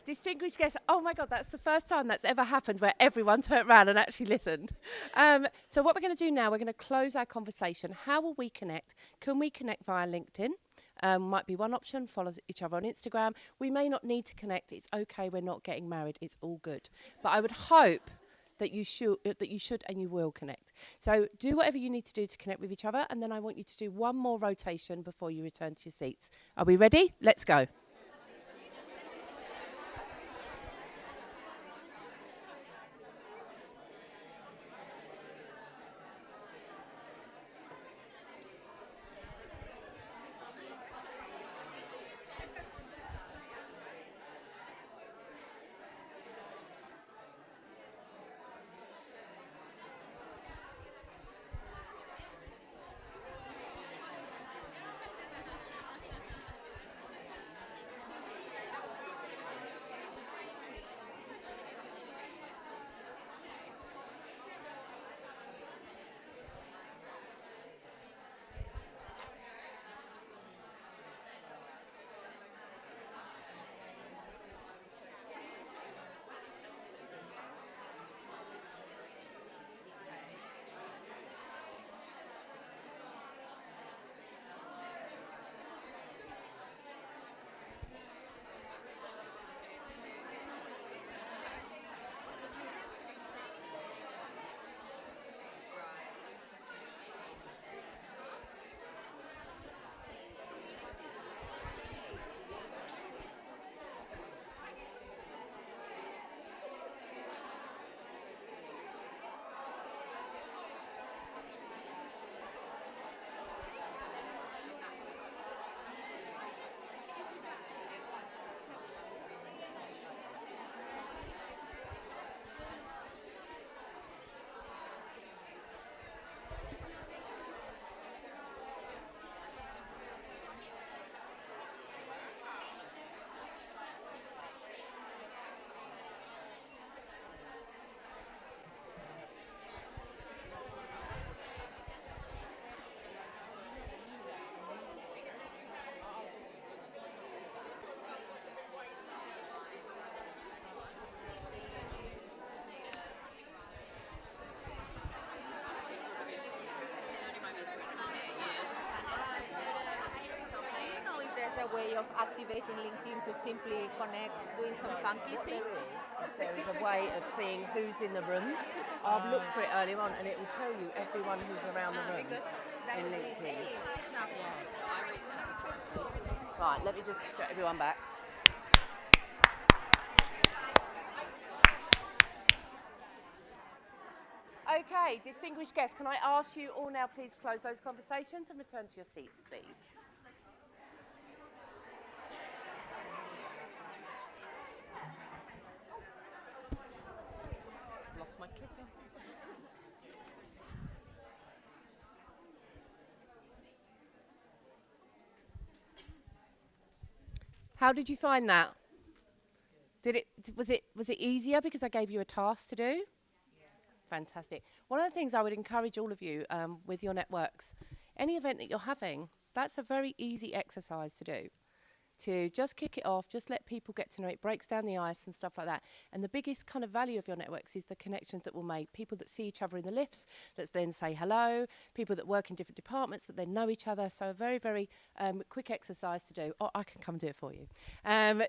Distinguished guests, oh my God, that's the first time that's ever happened where everyone turned around and actually listened. So what we're going to do now, we're going to close our conversation. How will we connect? Can we connect via LinkedIn? Might be one option, follow each other on Instagram. We may not need to connect. It's okay, we're not getting married. It's all good. But I would hope that you should and you will connect. So do whatever you need to do to connect with each other, and then I want you to do one more rotation before you return to your seats. Are we ready? Let's go. A way of activating LinkedIn to simply connect, doing some funky things? There is a way of seeing who's in the room. I've looked for it earlier on, and it will tell you everyone who's around the room in LinkedIn. Right, let me just shut everyone back. Okay, distinguished guests, can I ask you all now please close those conversations and return to your seats, please? Lost my clicker. How did you find that? Was it easier because I gave you a task to do? Yes. Fantastic. One of the things I would encourage all of you with your networks, any event that you're having, that's a very easy exercise to do. To just kick it off, just let people get to know it, breaks down the ice and stuff like that. And the biggest kind of value of your networks is the connections that will make. People that see each other in the lifts, that then say hello, people that work in different departments that then know each other. So a very, very quick exercise to do. Oh, I can come do it for you.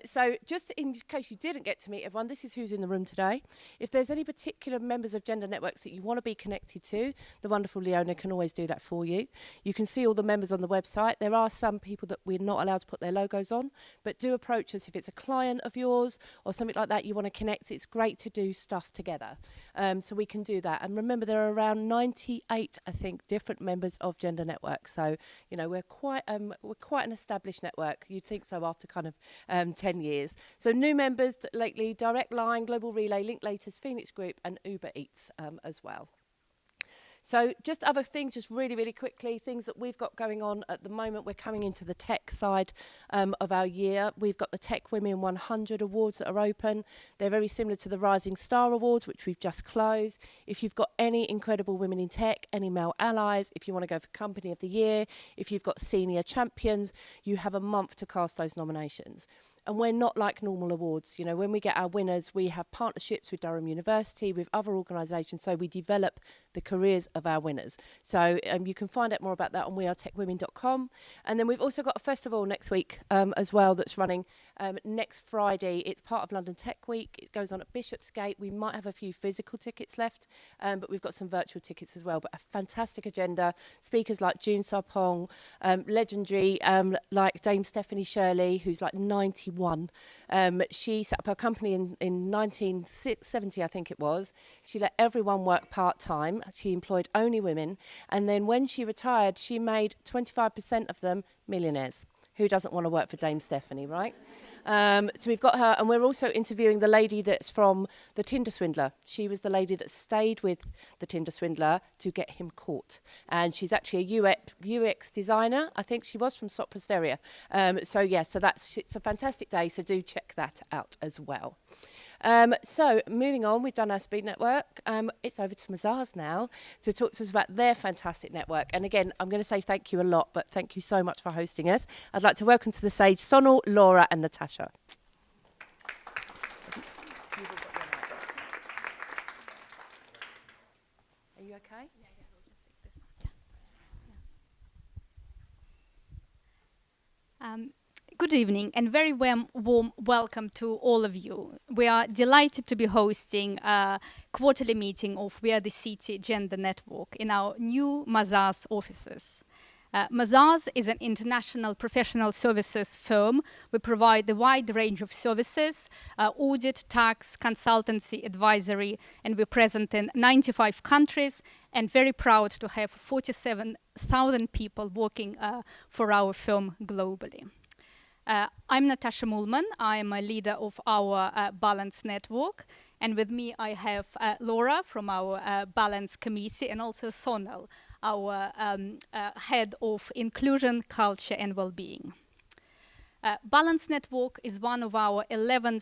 So just in case you didn't get to meet everyone, this is who's in the room today. If there's any particular members of gender networks that you want to be connected to, the wonderful Leona can always do that for you. You can see all the members on the website. There are some people that we're not allowed to put their logos on, but do approach us if it's a client of yours or something like that you want to connect. It's great to do stuff together, so we can do that. And remember, there are around 98, I think, different members of Gender Network. So you know we're quite an established network. You'd think so after kind of 10 years. So new members lately: Direct Line, Global Relay, Linklaters, Phoenix Group, and Uber Eats as well. So just other things, just really, really quickly, things that we've got going on at the moment. We're coming into the tech side of our year. We've got the Tech Women 100 awards that are open. They're very similar to the Rising Star Awards, which we've just closed. If you've got any incredible women in tech, any male allies, if you want to go for Company of the Year, if you've got senior champions, you have a month to cast those nominations. And we're not like normal awards. You know, when we get our winners, we have partnerships with Durham University, with other organisations, so we develop the careers of our winners. So you can find out more about that on wearetechwomen.com. And then we've also got a festival next week as well that's running next Friday. It's part of London Tech Week. It goes on at Bishopsgate. We might have a few physical tickets left, but we've got some virtual tickets as well. But a fantastic agenda. Speakers like June Sarpong, legendary like Dame Stephanie Shirley, who's like 91. She set up her company in 1970, I think it was. She let everyone work part-time. She employed only women. And then when she retired, she made 25% of them millionaires. Who doesn't want to work for Dame Stephanie, right? So we've got her, and we're also interviewing the lady that's from The Tinder Swindler. She was the lady that stayed with the Tinder Swindler to get him caught. And she's actually a UX designer. I think she was from Sopra Steria. So it's a fantastic day, so do check that out as well. So moving on, we've done our speed network. It's over to Mazars now to talk to us about their fantastic network. And again, I'm going to say thank you a lot, but thank you so much for hosting us. I'd like to welcome to the stage Sonal, Laura and Natasha. Are you okay? Yeah, we'll just take this one. Yeah. Good evening and very warm welcome to all of you. We are delighted to be hosting a quarterly meeting of WeAreTheCity Gender Network in our new Mazars offices. Mazars is an international professional services firm. We provide a wide range of services, audit, tax, consultancy, advisory, and we're present in 95 countries and very proud to have 47,000 people working for our firm globally. I'm Natasha Mulman. I'm a leader of our Balance Network. And with me, I have Laura from our Balance Committee and also Sonal, our head of Inclusion, Culture and Wellbeing. Balance Network is one of our 11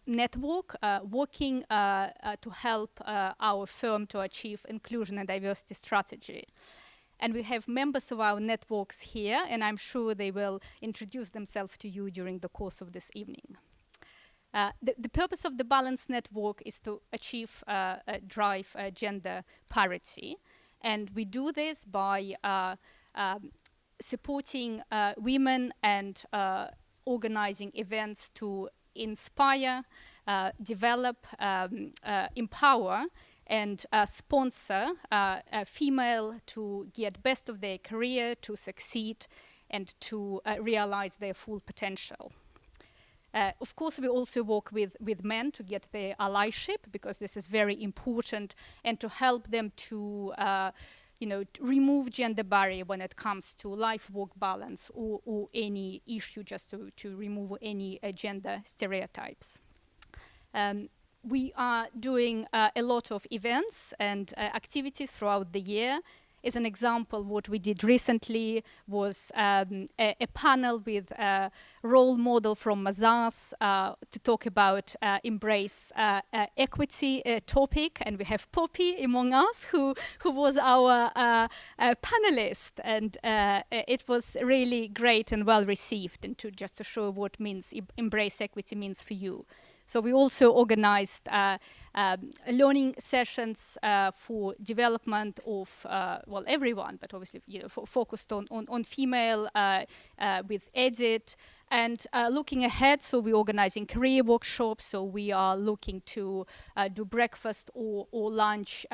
network working to help our firm to achieve inclusion and diversity strategy. And we have members of our networks here, and I'm sure they will introduce themselves to you during the course of this evening. The purpose of the Balance Network is to achieve drive gender parity. And we do this by supporting women and organizing events to inspire, develop, empower, and sponsor a female to get best of their career, to succeed, and to realize their full potential. Of course, we also work with men to get their allyship, because this is very important, and to help them to remove gender barrier when it comes to life-work balance or any issue, just to remove any gender stereotypes. We are doing a lot of events and activities throughout the year. As an example, what we did recently was a panel with a role model from Mazars to talk about embrace equity topic. And we have Poppy among us, who was our panelist. And it was really great and well received, and just to show what means embrace equity means for you. So we also organized learning sessions for development of, everyone, but obviously focused on female with EDIT. And looking ahead, so we're organizing career workshops. So we are looking to do breakfast or lunch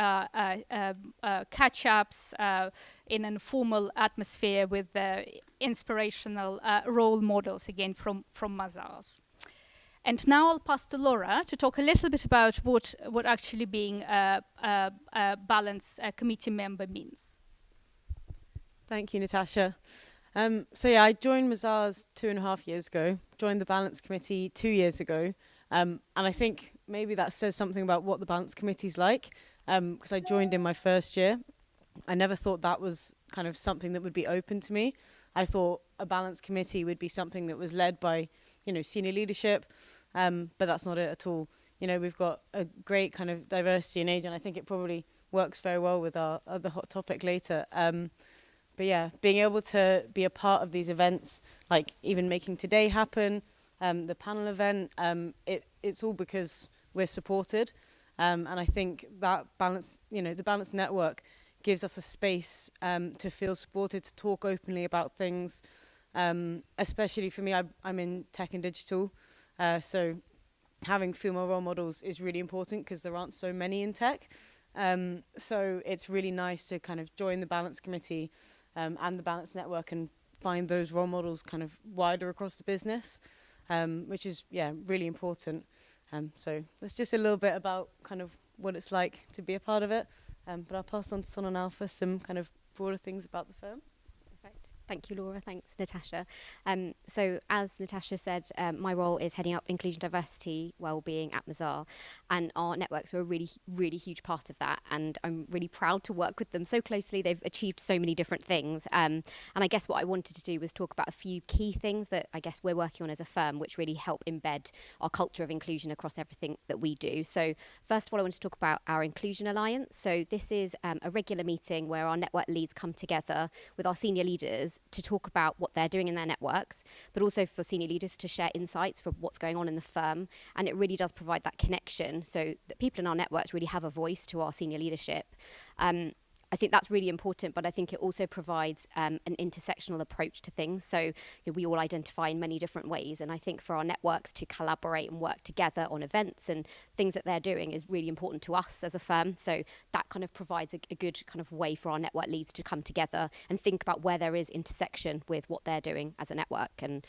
catch-ups in an informal atmosphere with inspirational role models, again, from Mazars. And now I'll pass to Laura to talk a little bit about what actually being a Balance Committee member means. Thank you, Natasha. I joined Mazars 2.5 years ago, joined the Balance Committee 2 years ago, and I think maybe that says something about what the Balance Committee's like, because I joined in my first year. I never thought that was kind of something that would be open to me. I thought a Balance Committee would be something that was led by, senior leadership, but that's not it at all. We've got a great kind of diversity in age, and I think it probably works very well with our other hot topic later. But yeah, being able to be a part of these events, like even making today happen, the panel event, it's all because we're supported. And I think that balance, the Balance Network gives us a space to feel supported, to talk openly about things. Especially for me, I'm in tech and digital. So having female role models is really important because there aren't so many in tech. So it's really nice to kind of join the Balance Committee and the Balance Network and find those role models kind of wider across the business, which is, really important. So that's just a little bit about kind of what it's like to be a part of it. But I'll pass on to Son now for some kind of broader things about the firm. Perfect. Thank you, Laura. Thanks, Natasha. So as Natasha said, my role is heading up inclusion, diversity, wellbeing at Mazar, and our networks are a really, really huge part of that. And I'm really proud to work with them so closely. They've achieved so many different things. And I guess what I wanted to do was talk about a few key things that I guess we're working on as a firm, which really help embed our culture of inclusion across everything that we do. So first of all, I want to talk about our Inclusion Alliance. So this is a regular meeting where our network leads come together with our senior leaders to talk about what they're doing in their networks, but also for senior leaders to share insights from what's going on in the firm. And it really does provide that connection so that people in our networks really have a voice to our senior leadership. I think that's really important, but I think it also provides an intersectional approach to things. So we all identify in many different ways. And I think for our networks to collaborate and work together on events and things that they're doing is really important to us as a firm. So that kind of provides a good kind of way for our network leads to come together and think about where there is intersection with what they're doing as a network. And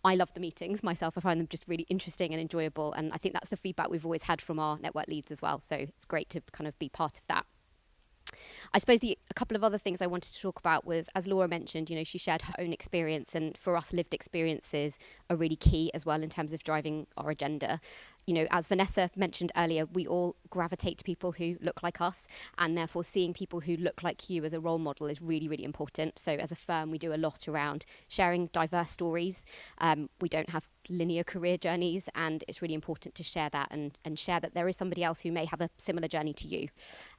I love the meetings myself. I find them just really interesting and enjoyable. And I think that's the feedback we've always had from our network leads as well. So it's great to kind of be part of that. I suppose a couple of other things I wanted to talk about was, as Laura mentioned, she shared her own experience, and for us, lived experiences are really key as well in terms of driving our agenda. As Vanessa mentioned earlier, we all gravitate to people who look like us, and therefore seeing people who look like you as a role model is really, really important. So as a firm, we do a lot around sharing diverse stories. We don't have linear career journeys, and it's really important to share that and share that there is somebody else who may have a similar journey to you.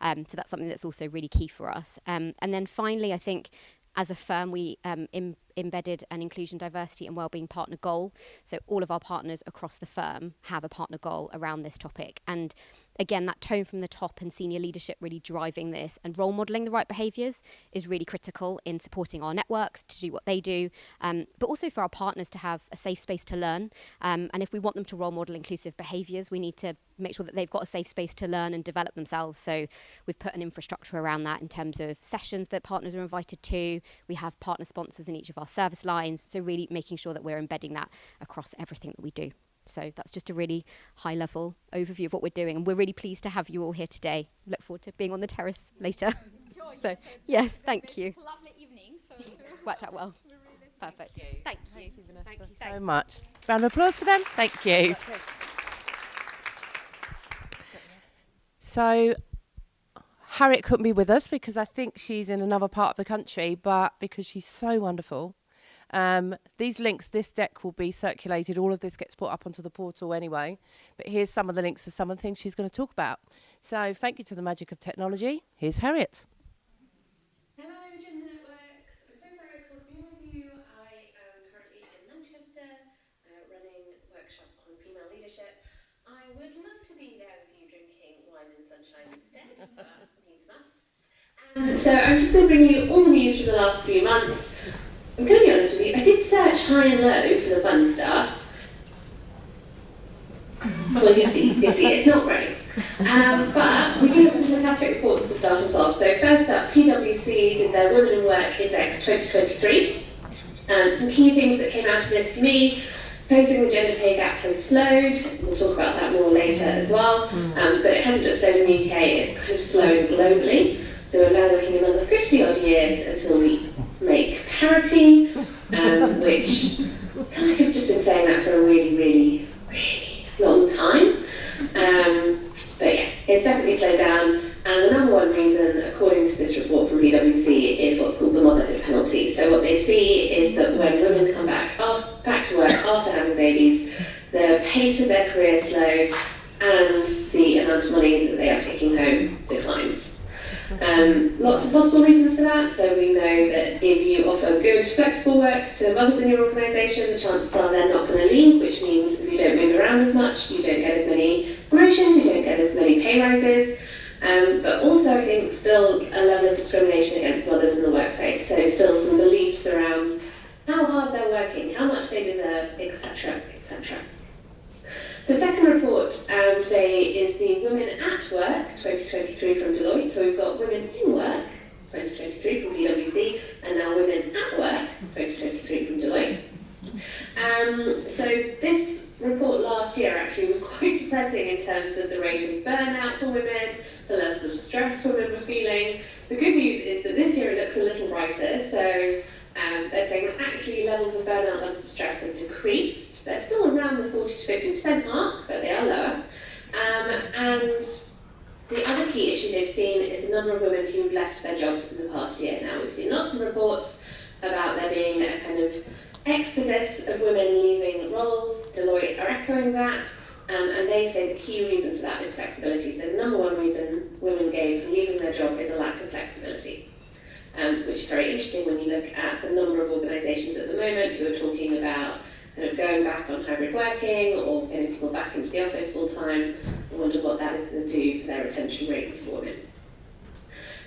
So that's something that's also really key for us. And then finally, I think as a firm, we embedded an inclusion, diversity and wellbeing partner goal. So all of our partners across the firm have a partner goal around this topic. And again, that tone from the top and senior leadership really driving this and role modelling the right behaviours is really critical in supporting our networks to do what they do, but also for our partners to have a safe space to learn. And if we want them to role model inclusive behaviours, we need to make sure that they've got a safe space to learn and develop themselves. So we've put an infrastructure around that in terms of sessions that partners are invited to. We have partner sponsors in each of our service lines. So really making sure that we're embedding that across everything that we do. So that's just a really high level overview of what we're doing. And we're really pleased to have you all here today. Look forward to being on the terrace later. So yes, thank you. It's a lovely evening. So worked out well. Perfect. Thank you. Thank you so much. Round of applause for them. Thank you. So Harriet couldn't be with us because I think she's in another part of the country, but because she's so wonderful. These links, this deck will be circulated. All of this gets put up onto the portal anyway. But here's some of the links to some of the things she's going to talk about. So thank you to the magic of technology. Here's Harriet. Hello, Gender Networks. I'm so sorry I can't be with you. I am currently in Manchester running a workshop on female leadership. I would love to be there with you drinking wine and sunshine instead, but needs must. So I'm just going to bring you all the news from the last few months. I'm going to be honest with you, I did search high and low for the fun stuff. Well, you see, it's not great. But we do have some fantastic reports to start us off. So first up, PwC did their Women in Work Index 2023. Some key things that came out of this for me: closing the gender pay gap has slowed. We'll talk about that more later as well. But it hasn't just slowed in the UK, it's kind of slowed globally. So we're now looking another 50 odd years until we make parity, which I feel like I've just been saying that for a really, really, really long time. But yeah, it's definitely slowed down. And the number one reason, according to this report from PwC, is what's called the motherhood penalty. So what they see is that when women come back to work after having babies, the pace of their career slows and the amount of money that they are taking home declines. Lots of possible reasons for that. So we know that if you offer good, flexible work to mothers in your organisation, the chances are they're not going to leave, which means if you don't move around as much, you don't get as many promotions, you don't get as many pay rises. But also, I think, still a level of discrimination against mothers in the workplace. So still some beliefs around how hard they're working, how much they deserve, etc., etc. The second report today is the Women at Work 2023 from Deloitte. So we've got Women in Work 2023 from PwC, and now Women at Work 2023 from Deloitte. So this report last year actually was quite depressing in terms of the rate of burnout for women, the levels of stress women were feeling. The good news is that this year it looks a little brighter. So they're saying that actually levels of burnout, levels of stress has decreased. They're still around the 40 to 50% mark, but they are lower. And the other key issue they've seen is the number of women who've left their jobs in the past year. Now, we've seen lots of reports about there being a kind of exodus of women leaving roles. Deloitte are echoing that, and they say the key reason for that is flexibility. So the number one reason women gave for leaving their job is a lack of flexibility. Which is very interesting when you look at the number of organisations at the moment who are talking about kind of going back on hybrid working or getting people back into the office full time. I wonder what that is going to do for their retention rates for women.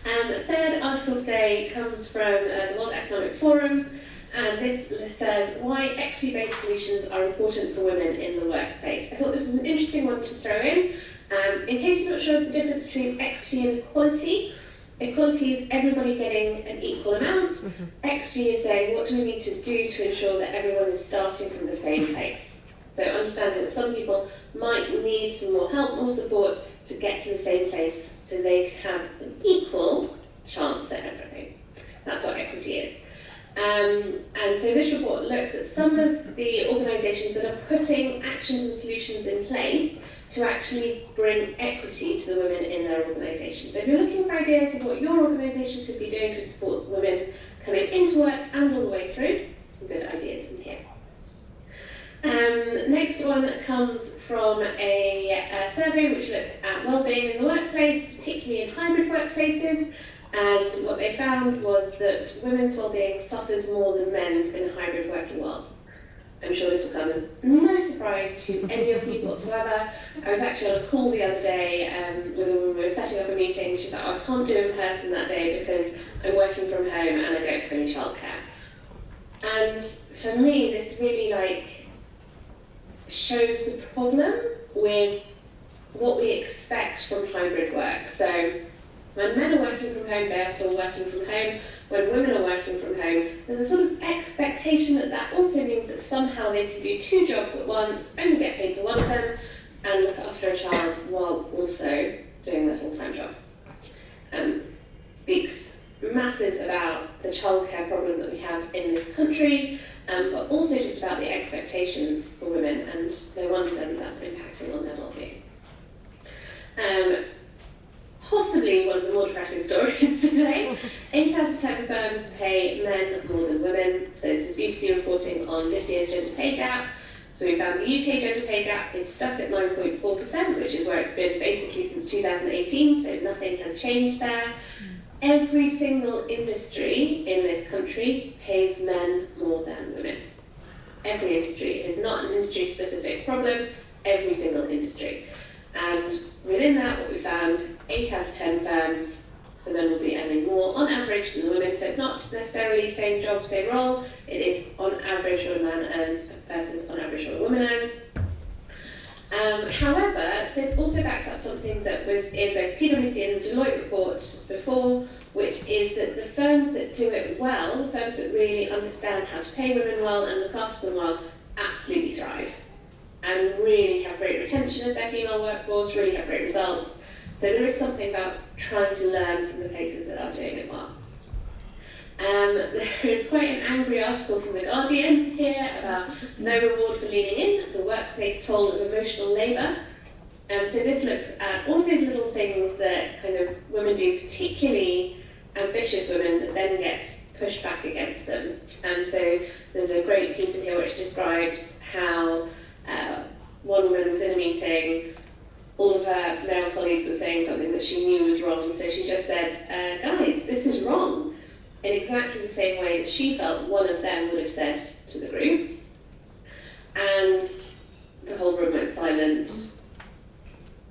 The third article today comes from the World Economic Forum, and this says why equity-based solutions are important for women in the workplace. I thought this was an interesting one to throw in. In case you're not sure of the difference between equity and equality, equality is everybody getting an equal amount. Equity is saying, what do we need to do to ensure that everyone is starting from the same place? So understanding that some people might need some more help, more support to get to the same place so they have an equal chance at everything. That's what equity is. And so this report looks at some of the organisations that are putting actions and solutions in place to actually bring equity to the women in their organisation. So if you're looking for ideas of what your organisation could be doing to support women coming into work and all the way through, some good ideas in here. Next one comes from a survey which looked at wellbeing in the workplace, particularly in hybrid workplaces, and what they found was that women's wellbeing suffers more than men's in a hybrid working world. I'm sure this will come as no surprise to any of you whatsoever. I was actually on a call the other day with a woman. We were setting up a meeting. She's like, oh, I can't do in person that day because I'm working from home and I don't have any childcare. And for me, this really shows the problem with what we expect from hybrid work. So when men are working from home, they are still working from home. When women are working from home, there's a sort of expectation that that also means that somehow they can do two jobs at once, only get paid for one of them, and look after a child while also doing their full-time job. Speaks masses about the childcare problem that we have in this country, but also just about the expectations for women, and no wonder then that's impacting on their well-being. Possibly one of the more depressing stories today. 8 out of 10 firms pay men more than women. So this is BBC reporting on this year's gender pay gap. So we found the UK gender pay gap is stuck at 9.4%, which is where it's been basically since 2018, so nothing has changed there. Every single industry in this country pays men more than women. Every industry. It is not an industry-specific problem, every single industry. And within that, what we found, 8 out of 10 firms, the men will be earning more on average than the women. So it's not necessarily same job, same role. It is on average what a man earns versus on average what a woman earns. However, this also backs up something that was in both PwC and the Deloitte report before, which is that the firms that do it well, the firms that really understand how to pay women well and look after them well, absolutely thrive. And really have great retention of their female workforce, really have great results. So there is something about trying to learn from the places that are doing it well. There is quite an angry article from The Guardian here about no reward for leaning in, the workplace toll of emotional labour. So this looks at all these little things that kind of women do, particularly ambitious women, that then gets pushed back against them. And so there's a great piece in here which describes how one woman was in a meeting, all of her male colleagues were saying something that she knew was wrong, so she just said, guys, this is wrong, in exactly the same way that she felt one of them would have said to the group. And the whole room went silent,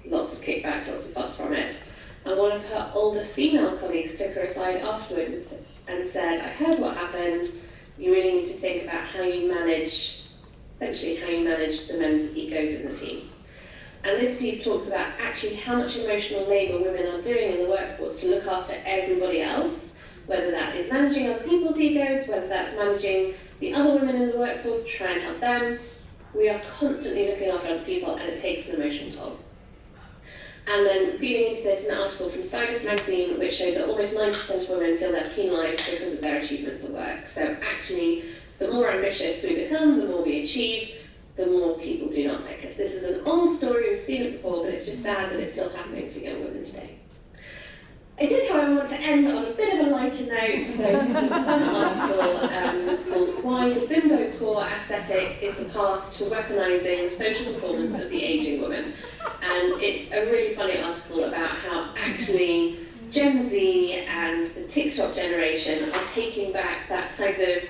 lots of kickback, lots of fuss from it. And one of her older female colleagues took her aside afterwards and said, I heard what happened, you really need to think about how you manage, essentially how you manage the men's egos in the team. And this piece talks about actually how much emotional labour women are doing in the workforce to look after everybody else, whether that is managing other people's egos, whether that's managing the other women in the workforce to try and help them. We are constantly looking after other people, and it takes an emotional toll. And then feeding into this, an article from Stylist magazine which showed that almost 90% of women feel they're penalised because of their achievements at work. So actually, the more ambitious we become, the more we achieve, the more people do not like us. This is an old story, we've seen it before, but it's just sad that it's still happening for young women today. I did, however, want to end on a bit of a lighter note, so this is a fun article called Why the Bimbo Core Aesthetic is the Path to Weaponising Social Performance of the Ageing Woman. And it's a really funny article about how actually Gen Z and the TikTok generation are taking back that kind of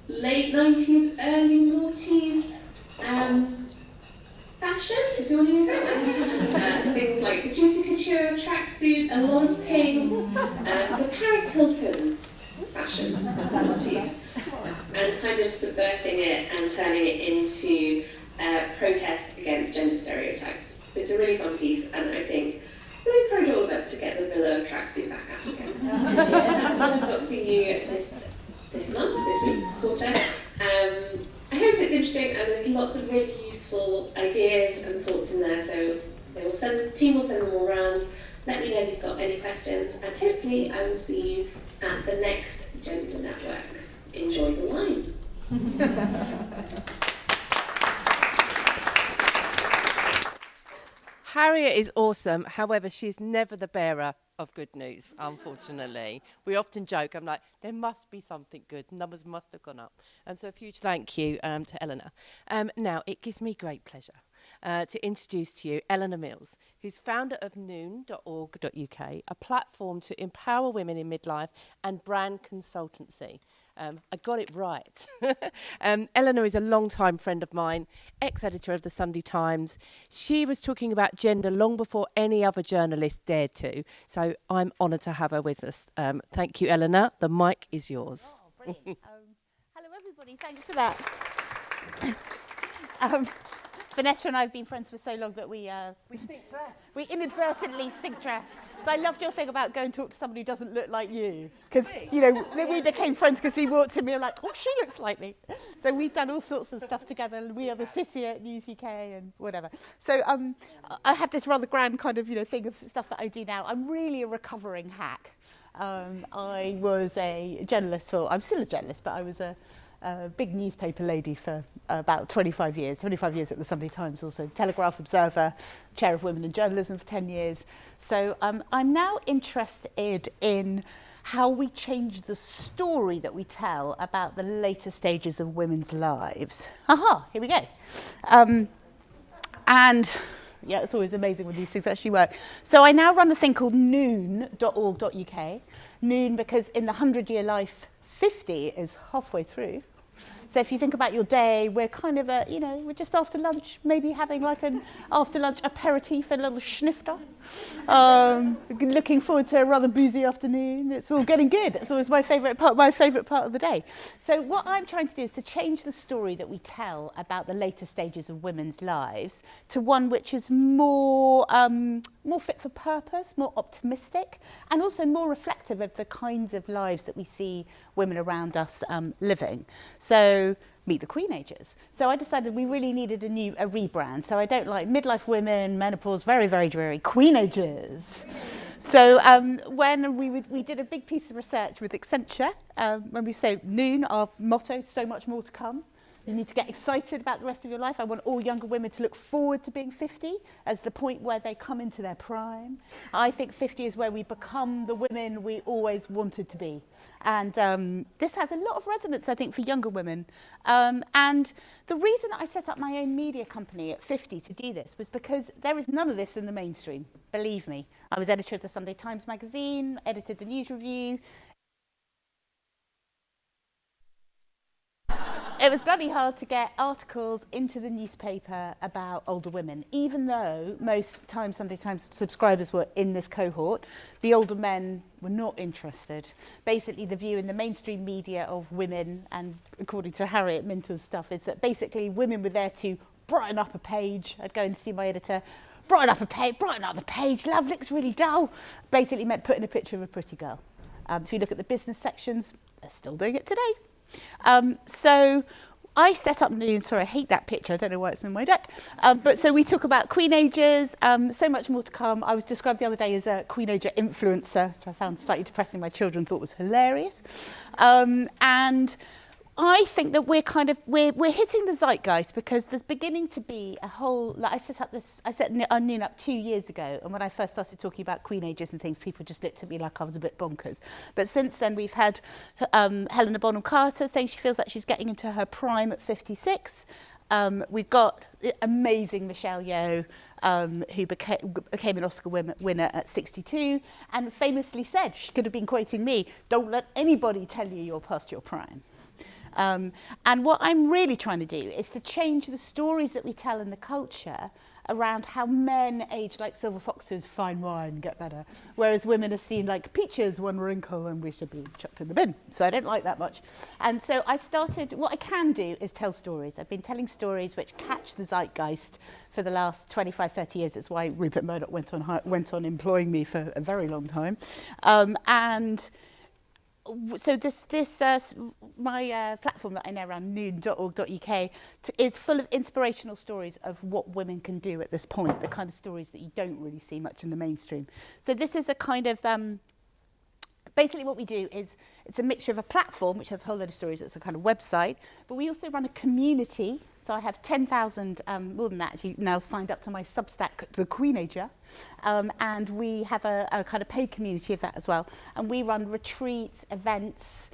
late 90s, early noughties fashion, if you want to use that one. Things like the Juicy Couture tracksuit, a lot of pink, the Paris Hilton fashion, and kind of subverting it and turning it into protest against gender stereotypes. It's a really fun piece, and I think it's really encourage all of us to get the Villa tracksuit back out again. That's what I've got for you this month, this week, this quarter. I hope it's interesting, and there's lots of really useful ideas and thoughts in there, so the team will send them all around. Let me know if you've got any questions, and hopefully I will see you at the next Gender Networks. Enjoy the wine. Harriet is awesome, however, she's never the bearer of good news, unfortunately. We often joke, I'm like, there must be something good, numbers must have gone up. So a huge thank you to Eleanor. Now, it gives me great pleasure to introduce to you Eleanor Mills, who's founder of noon.org.uk, a platform to empower women in midlife and brand consultancy. I got it right. Eleanor is a long-time friend of mine, ex-editor of the Sunday Times. She was talking about gender long before any other journalist dared to, so I'm honoured to have her with us. Thank you, Eleanor. The mic is yours. Oh, brilliant. Hello, everybody. Thanks for that. Vanessa and I have been friends for so long that we sync dress. We inadvertently sync dress. So I loved your thing about go and talk to somebody who doesn't look like you. Because, you know, we became friends because we walked in and we were like, oh, she looks like me. So we've done all sorts of stuff together. We are the City at News UK and whatever. So I have this rather grand kind of, thing of stuff that I do now. I'm really a recovering hack. I was a journalist, I'm still a journalist, but I was a big newspaper lady for about 25 years at the Sunday Times, also Telegraph Observer, chair of Women in Journalism for 10 years. So I'm now interested in how we change the story that we tell about the later stages of women's lives. Aha, here we go. And yeah, it's always amazing when these things actually work. So I now run a thing called noon.org.uk. Noon because in the 100-year life, 50 is halfway through. So if you think about your day, we're kind of we're just after lunch, maybe having like an after lunch aperitif, a little schnifter. Looking forward to a rather boozy afternoon. It's all getting good. It's always my favourite part of the day. So what I'm trying to do is to change the story that we tell about the later stages of women's lives to one which is more fit for purpose, more optimistic, and also more reflective of the kinds of lives that we see women around us living. So meet the Queenagers. So I decided we really needed a rebrand. So I don't like midlife women, menopause, very, very dreary, Queenagers. So when we did a big piece of research with Accenture, when we say noon, our motto, so much more to come. You need to get excited about the rest of your life. I want all younger women to look forward to being 50 as the point where they come into their prime. I think 50 is where we become the women we always wanted to be. And this has a lot of resonance, I think, for younger women. And the reason I set up my own media company at 50 to do this was because there is none of this in the mainstream, believe me. I was editor of the Sunday Times magazine, edited the News Review. It was bloody hard to get articles into the newspaper about older women, even though most Sunday Times subscribers were in this cohort. The older men were not interested. Basically, the view in the mainstream media of women, and according to Harriet Minter's stuff, is that basically women were there to brighten up a page. I'd go and see my editor, brighten up the page, love looks really dull. Basically meant putting a picture of a pretty girl. If you look at the business sections, they're still doing it today. So I set up Noon. Sorry, I hate that picture. I don't know why it's in my deck. But so we talk about queenagers, so much more to come. I was described the other day as a queenager influencer, which I found slightly depressing. My children thought was hilarious. And I think that we're hitting the zeitgeist because there's beginning to be a whole, like I set Noon up 2 years ago, and when I first started talking about queenagers and things, people just looked at me like I was a bit bonkers. But since then we've had Helena Bonham Carter saying she feels like she's getting into her prime at 56. We've got the amazing Michelle Yeoh, who became an Oscar winner at 62, and famously said, she could have been quoting me, "Don't let anybody tell you you're past your prime." And what I'm really trying to do is to change the stories that we tell in the culture around how men age like silver foxes, fine wine, get better, whereas women are seen like peaches, one wrinkle, and we should be chucked in the bin. So I don't like that much. And so I started, what I can do is tell stories. I've been telling stories which catch the zeitgeist for the last 25, 30 years. It's why Rupert Murdoch went on employing me for a very long time. So my platform that I now run, noon.org.uk, is full of inspirational stories of what women can do at this point, the kind of stories that you don't really see much in the mainstream. So this is a kind of, basically what we do is, it's a mixture of a platform, which has a whole load of stories, it's a kind of website, but we also run a community. So I have 10,000, more than that actually, now signed up to my Substack, The Queenager. And we have a kind of paid community of that as well. And we run retreats, events,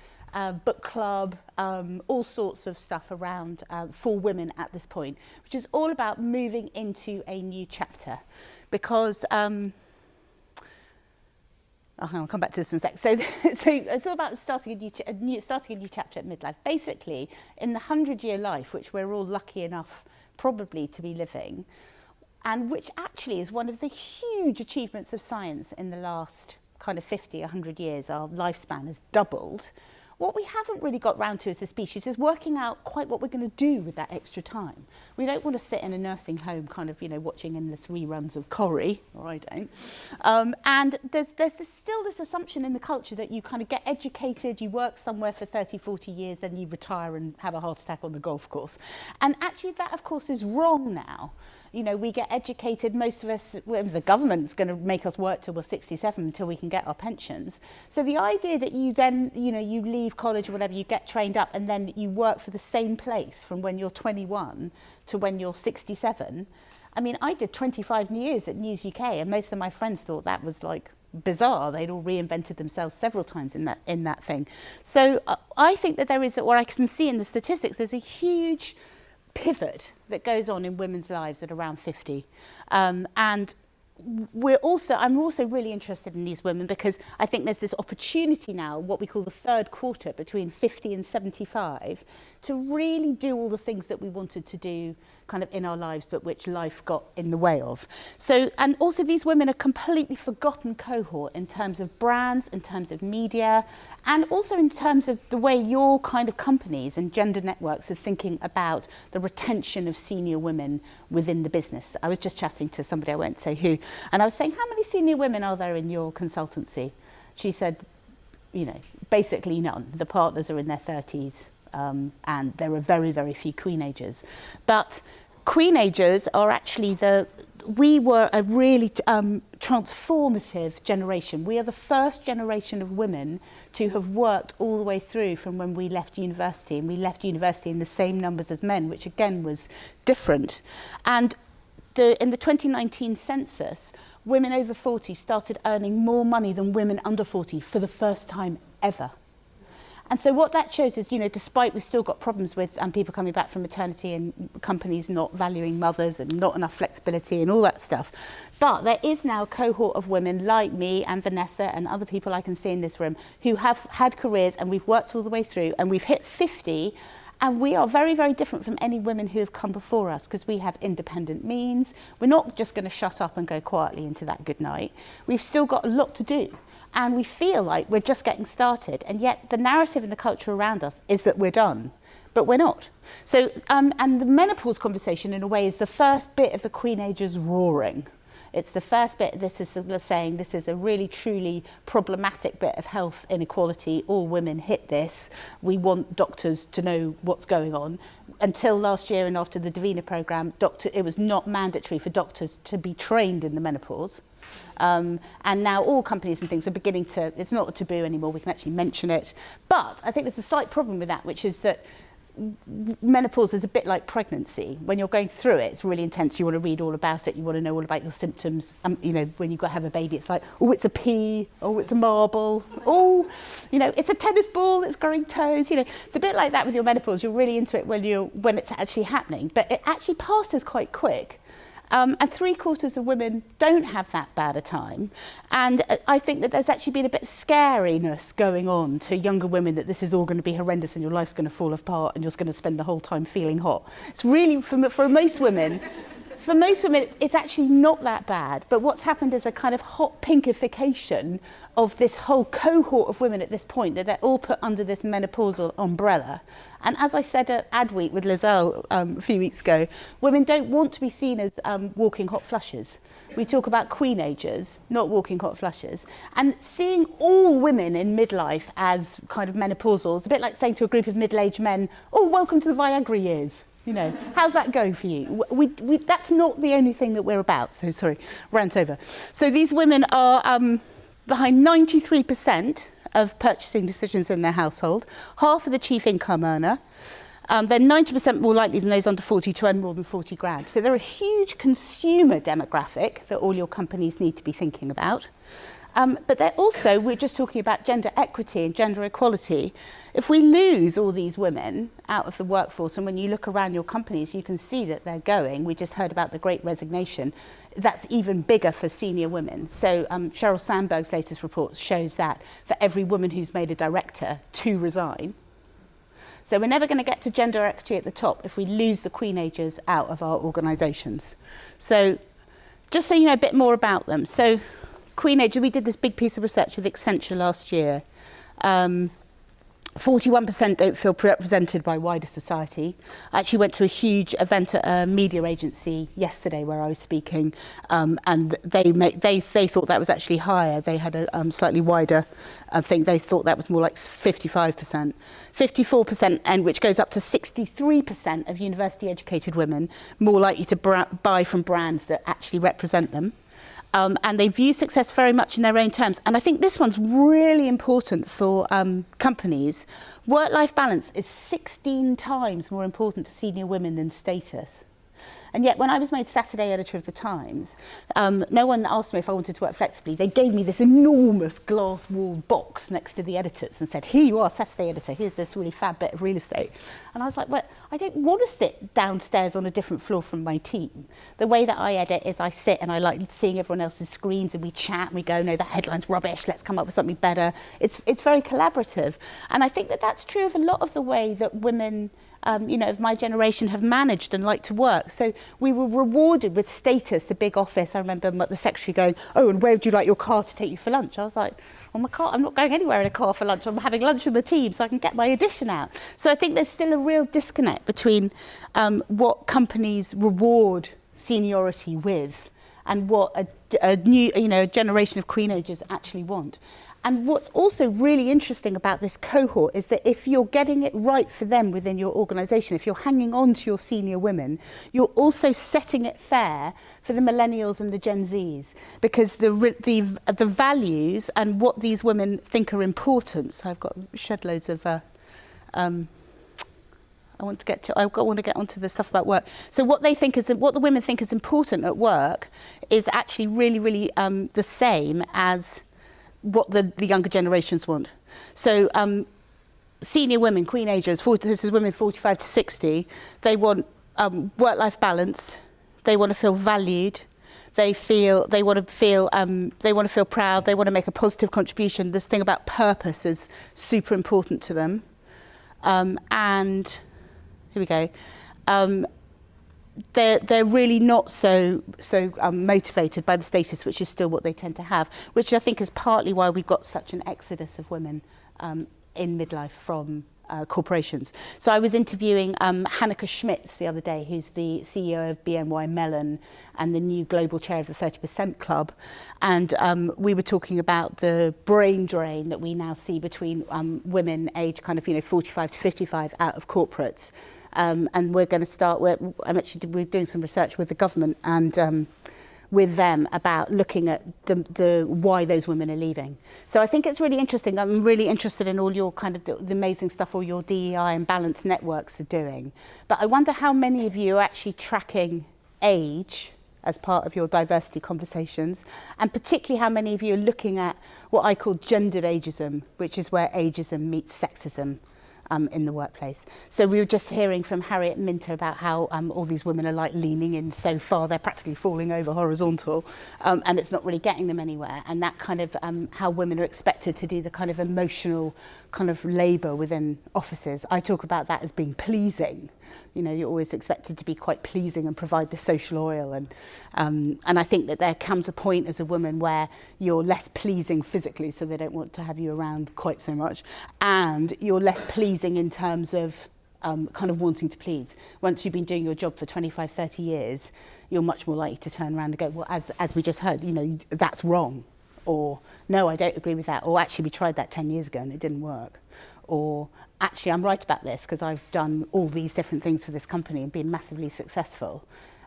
book club, all sorts of stuff around for women at this point, which is all about moving into a new chapter. Because, I'll come back to this in a sec. So it's all about starting a new chapter at midlife. Basically, in the 100-year life, which we're all lucky enough probably to be living, and which actually is one of the huge achievements of science in the last kind of 50, 100 years, our lifespan has doubled. What we haven't really got round to as a species is working out quite what we're going to do with that extra time. We don't want to sit in a nursing home kind of, watching endless reruns of Corrie, or I don't. And there's still this assumption in the culture that you kind of get educated, you work somewhere for 30, 40 years, then you retire and have a heart attack on the golf course. And actually that, of course, is wrong now. We get educated, most of us, the government's going to make us work till we're 67 until we can get our pensions. So the idea that you then, you leave college or whatever, you get trained up and then you work for the same place from when you're 21 to when you're 67. I mean, I did 25 years at News UK and most of my friends thought that was like bizarre. They'd all reinvented themselves several times in that thing. So I think that there is, or I can see in the statistics, there's a huge pivot that goes on in women's lives at around 50. And I'm also really interested in these women because I think there's this opportunity now, what we call the third quarter between 50 and 75, to really do all the things that we wanted to do kind of in our lives, but which life got in the way of. So, and also these women are completely forgotten cohort in terms of brands, in terms of media, and also in terms of the way your kind of companies and gender networks are thinking about the retention of senior women within the business. I was just chatting to somebody, I won't say who, and I was saying, how many senior women are there in your consultancy? She said, basically none. The partners are in their 30s. And there are very, very few queenagers. But queenagers are actually we were a really transformative generation. We are the first generation of women to have worked all the way through from when we left university, and we left university in the same numbers as men, which again was different. And in the 2019 census, women over 40 started earning more money than women under 40 for the first time ever. And so what that shows is, you know, despite we've still got problems with people coming back from maternity and companies not valuing mothers and not enough flexibility and all that stuff, but there is now a cohort of women like me and Vanessa and other people I can see in this room who have had careers, and we've worked all the way through, and we've hit 50, and we are very, very different from any women who have come before us, because we have independent means. We're not just going to shut up and go quietly into that good night. We've still got a lot to do. And we feel like we're just getting started, and yet the narrative and the culture around us is that we're done, but we're not. So, and the menopause conversation, in a way, is the first bit of the Queen Age's roaring. It's the first bit. This is saying this is a really, truly problematic bit of health inequality. All women hit this. We want doctors to know what's going on. Until last year, and after the Davina programme, it was not mandatory for doctors to be trained in the menopause. And now all companies and things are beginning to, it's not a taboo anymore, we can actually mention it. But I think there's a slight problem with that, which is that menopause is a bit like pregnancy. When you're going through it, it's really intense. You want to read all about it. You want to know all about your symptoms. You know, when you've got to have a baby, it's like, oh, it's a pea. Oh, it's a marble. Oh, you know, it's a tennis ball that's growing toes. You know, it's a bit like that with your menopause. You're really into it when it's actually happening. But it actually passes quite quick. And 3/4 of women don't have that bad a time. And I think that there's actually been a bit of scariness going on to younger women, that this is all going to be horrendous and your life's going to fall apart and you're just going to spend the whole time feeling hot. It's really, for most women, it's actually not that bad. But what's happened is a kind of hot pinkification of this whole cohort of women at this point, that they're all put under this menopausal umbrella. And as I said at Adweek with Lizelle a few weeks ago, women don't want to be seen as walking hot flushes. We talk about queenagers, not walking hot flushes. And seeing all women in midlife as kind of menopausal is a bit like saying to a group of middle-aged men, oh, welcome to the Viagra years. You know, how's that go for you? That's not the only thing that we're about. So sorry, rant over. So these women are behind 93% of purchasing decisions in their household, half of the chief income earner. They're 90% more likely than those under 40 to earn more than 40 grand. So they're a huge consumer demographic that all your companies need to be thinking about. But they're also, we're just talking about gender equity and gender equality. If we lose all these women out of the workforce, and when you look around your companies, you can see that they're going. We just heard about the Great Resignation. That's even bigger for senior women. So Sheryl Sandberg's latest report shows that for every woman who's made a director, 2 resign. So we're never going to get to gender equity at the top if we lose the queenagers out of our organisations. So just so you know a bit more about them. So queenager, we did this big piece of research with Accenture last year. 41% don't feel represented by wider society. I actually went to a huge event at a media agency yesterday where I was speaking, and they thought that was actually higher. They had a slightly wider thing. They thought that was more like 55%. 54%, and which goes up to 63% of university-educated women more likely to buy from brands that actually represent them. And they view success very much in their own terms. And I think this one's really important for companies. Work-life balance is 16 times more important to senior women than status. And yet, when I was made Saturday editor of The Times, no one asked me if I wanted to work flexibly. They gave me this enormous glass-walled box next to the editors and said, here you are, Saturday editor, here's this really fab bit of real estate. And I was like, well, I don't want to sit downstairs on a different floor from my team. The way that I edit is I sit and I like seeing everyone else's screens, and we chat and we go, no, that headline's rubbish, let's come up with something better. It's very collaborative. And I think that that's true of a lot of the way that women of my generation have managed and like to work. So we were rewarded with status, the big office. I remember the secretary going, oh, and where would you like your car to take you for lunch? I was like, oh, my car, I'm not going anywhere in a car for lunch. I'm having lunch with the team so I can get my edition out. So I think there's still a real disconnect between what companies reward seniority with and what a new generation of queenagers actually want. And what's also really interesting about this cohort is that if you're getting it right for them within your organisation, if you're hanging on to your senior women, you're also setting it fair for the millennials and the Gen Zs, because the values and what these women think are important. So I've got shed loads of. I want to get onto the stuff about work. So what the women think is important at work is actually really, really the same as what the younger generations want. So senior women, queen agers, this is women 45 to 60, they want work-life balance, they want to feel valued, they want to feel proud, they want to make a positive contribution. This thing about purpose is super important to them. And here we go. They're really not so motivated by the status, which is still what they tend to have, which I think is partly why we've got such an exodus of women in midlife from corporations. So I was interviewing Hanneke Schmitz the other day, who's the CEO of BNY Mellon and the new global chair of the 30% Club. And we were talking about the brain drain that we now see between women aged kind of 45 to 55 out of corporates. And we're going to start. We're doing some research with the government and with them about looking at the why those women are leaving. So I think it's really interesting. I'm really interested in all your kind of the amazing stuff all your DEI and balanced networks are doing. But I wonder how many of you are actually tracking age as part of your diversity conversations, and particularly how many of you are looking at what I call gendered ageism, which is where ageism meets sexism. In the workplace. So we were just hearing from Harriet Minter about how all these women are like leaning in so far they're practically falling over horizontal, and it's not really getting them anywhere. And that kind of how women are expected to do the kind of emotional kind of labour within offices. I talk about that as being pleasing. You're always expected to be quite pleasing and provide the social oil. And I think that there comes a point as a woman where you're less pleasing physically, so they don't want to have you around quite so much. And you're less pleasing in terms of kind of wanting to please. Once you've been doing your job for 25, 30 years, you're much more likely to turn around and go, well, as we just heard, that's wrong. Or, no, I don't agree with that. Or, actually, we tried that 10 years ago and it didn't work. Or, actually, I'm right about this because I've done all these different things for this company and been massively successful,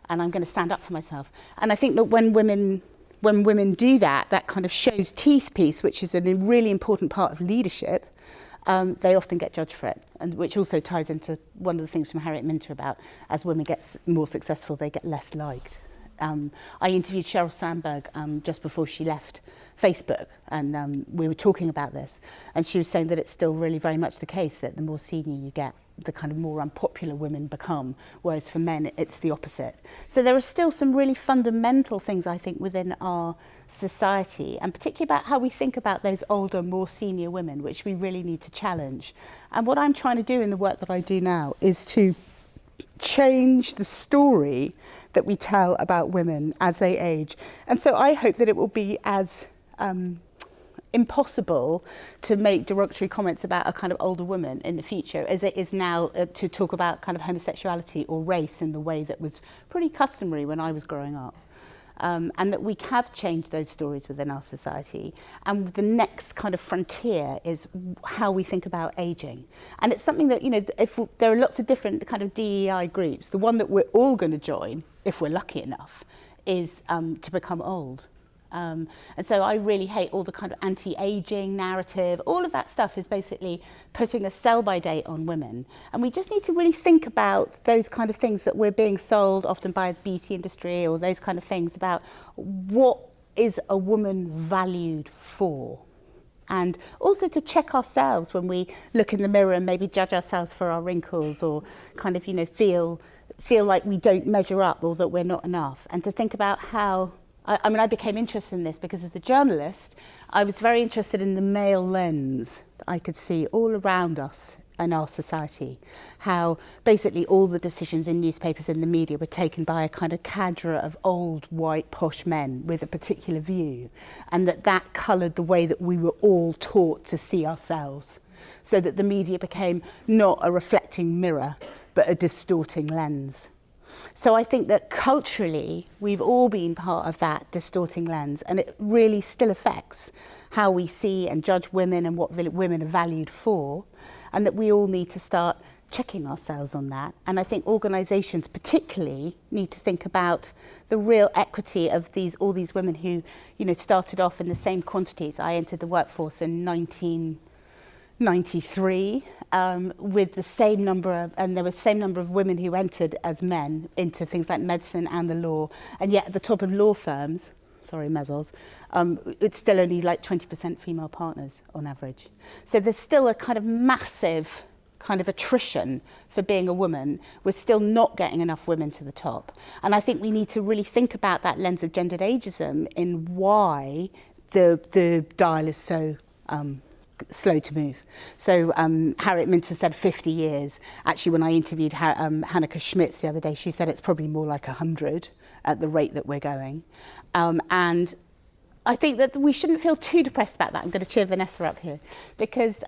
and I'm going to stand up for myself. And I think that when women do that, that kind of shows teeth piece, which is a really important part of leadership, they often get judged for it, and which also ties into one of the things from Harriet Minter about as women get more successful, they get less liked. I interviewed Sheryl Sandberg just before she left Facebook, and we were talking about this, and she was saying that it's still really very much the case that the more senior you get, the kind of more unpopular women become, whereas for men it's the opposite. So there are still some really fundamental things, I think, within our society, and particularly about how we think about those older, more senior women, which we really need to challenge. And what I'm trying to do in the work that I do now is to change the story that we tell about women as they age. And so I hope that it will be as impossible to make derogatory comments about a kind of older woman in the future as it is now to talk about kind of homosexuality or race in the way that was pretty customary when I was growing up. And that we have changed those stories within our society. And the next kind of frontier is how we think about ageing. And it's something that, there are lots of different kind of DEI groups. The one that we're all going to join, if we're lucky enough, is to become old. And so I really hate all the kind of anti-aging narrative. All of that stuff is basically putting a sell-by date on women. And we just need to really think about those kind of things that we're being sold often by the beauty industry, or those kind of things about what is a woman valued for. And also to check ourselves when we look in the mirror and maybe judge ourselves for our wrinkles, or kind of, feel like we don't measure up or that we're not enough. And to think about how I became interested in this because as a journalist, I was very interested in the male lens that I could see all around us in our society. How basically all the decisions in newspapers and the media were taken by a kind of cadre of old, white, posh men with a particular view. And that coloured the way that we were all taught to see ourselves. So that the media became not a reflecting mirror, but a distorting lens. So I think that culturally, we've all been part of that distorting lens, and it really still affects how we see and judge women and what women are valued for, and that we all need to start checking ourselves on that. And I think organisations particularly need to think about the real equity of all these women who, you know, started off in the same quantities. I entered the workforce in 1993 with the same number and there were the same number of women who entered as men into things like medicine and the law. And yet at the top of law firms, sorry, mezzos, it's still only like 20% female partners on average. So there's still a kind of massive kind of attrition for being a woman. We're still not getting enough women to the top. And I think we need to really think about that lens of gendered ageism in why the dial is so slow to move. So Harriet Minter said 50 years. Actually, when I interviewed Hanneke Schmitz the other day, she said it's probably more like 100 at the rate that we're going. And I think that we shouldn't feel too depressed about that. I'm going to cheer Vanessa up here. Because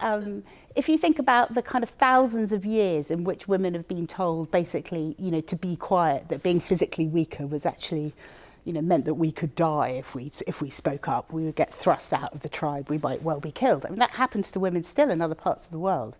if you think about the kind of thousands of years in which women have been told basically, you know, to be quiet, that being physically weaker was actually, you know, meant that we could die if we spoke up. We would get thrust out of the tribe. We might well be killed. I mean, that happens to women still in other parts of the world.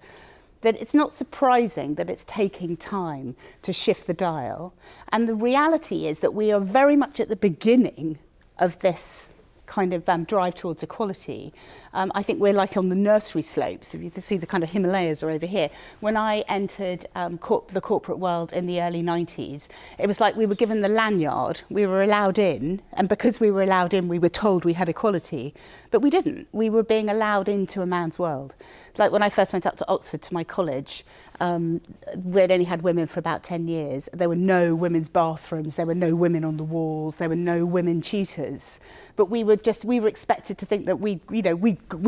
That it's not surprising that it's taking time to shift the dial. And the reality is that we are very much at the beginning of this kind of drive towards equality. I think we're like on the nursery slopes. If you can see, the kind of Himalayas are over here. When I entered the corporate world in the early 90s, it was like we were given the lanyard, we were allowed in, and because we were allowed in, we were told we had equality, but we didn't. We were being allowed into a man's world. Like when I first went up to Oxford to my college, we'd only had women for about 10 years. There were no women's bathrooms, there were no women on the walls, there were no women tutors. But we were expected to think that we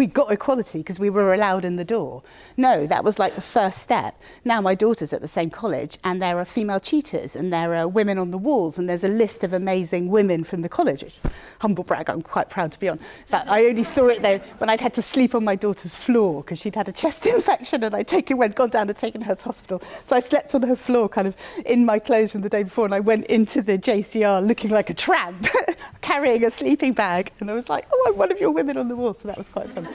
got equality because we were allowed in the door. No, that was like the first step. Now my daughter's at the same college and there are female tutors and there are women on the walls and there's a list of amazing women from the college. Humble brag, I'm quite proud to be on. In fact, I only saw it though when I'd had to sleep on my daughter's floor because she'd had a chest infection and I'd gone down and taken her to hospital. So I slept on her floor kind of in my clothes from the day before and I went into the JCR looking like a tramp, carrying a sleeping bag. And I was like, oh, I'm one of your women on the wall. So that was quite fun.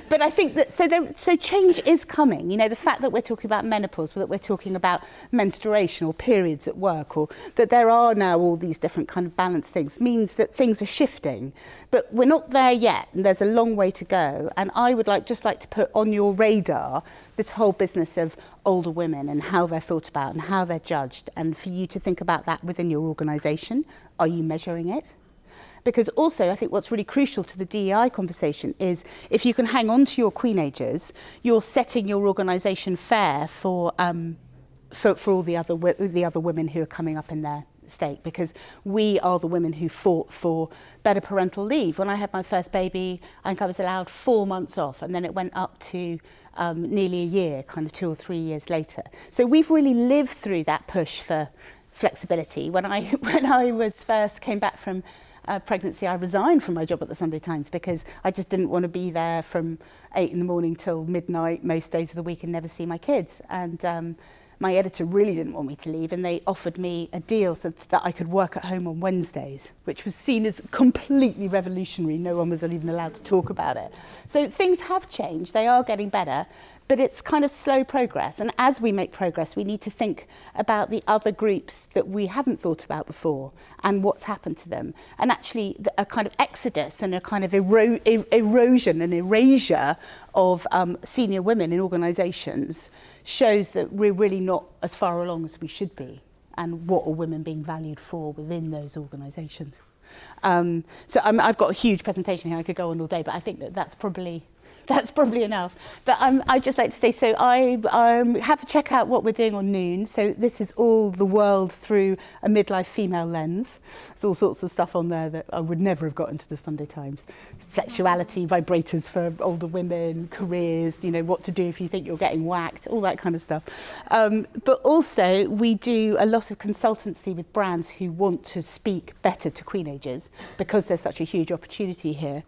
But I think that, so change is coming. You know, the fact that we're talking about menopause, that we're talking about menstruation or periods at work, or that there are now all these different kind of balanced things, means that things are shifting. But we're not there yet, and there's a long way to go. And I would just like to put on your radar this whole business of older women and how they're thought about and how they're judged, and for you to think about that within your organisation. Are you measuring it? Because also, I think what's really crucial to the DEI conversation is if you can hang on to your queenagers, you're setting your organisation fair for all the other women who are coming up in their state. Because we are the women who fought for better parental leave. When I had my first baby, I think I was allowed 4 months off, and then it went up to nearly a year, kind of 2 or 3 years later. So we've really lived through that push for flexibility. When I was first came back from pregnancy, I resigned from my job at the Sunday Times because I just didn't want to be there from 8 in the morning till midnight most days of the week and never see my kids. And my editor really didn't want me to leave, and they offered me a deal so that I could work at home on Wednesdays, which was seen as completely revolutionary. No one was even allowed to talk about it. So things have changed. They are getting better. But it's kind of slow progress. And as we make progress, we need to think about the other groups that we haven't thought about before and what's happened to them. And actually, a kind of exodus and a kind of erosion and erasure of senior women in organisations shows that we're really not as far along as we should be. And what are women being valued for within those organisations? So I've got a huge presentation here. I could go on all day, but I think that's probably enough. But I'd just like to say, so I have to check out what we're doing on Noon. So this is all the world through a midlife female lens. There's all sorts of stuff on there that I would never have got into the Sunday Times. Sexuality, vibrators for older women, careers, you know, what to do if you think you're getting whacked, all that kind of stuff. But also we do a lot of consultancy with brands who want to speak better to queenagers because there's such a huge opportunity here.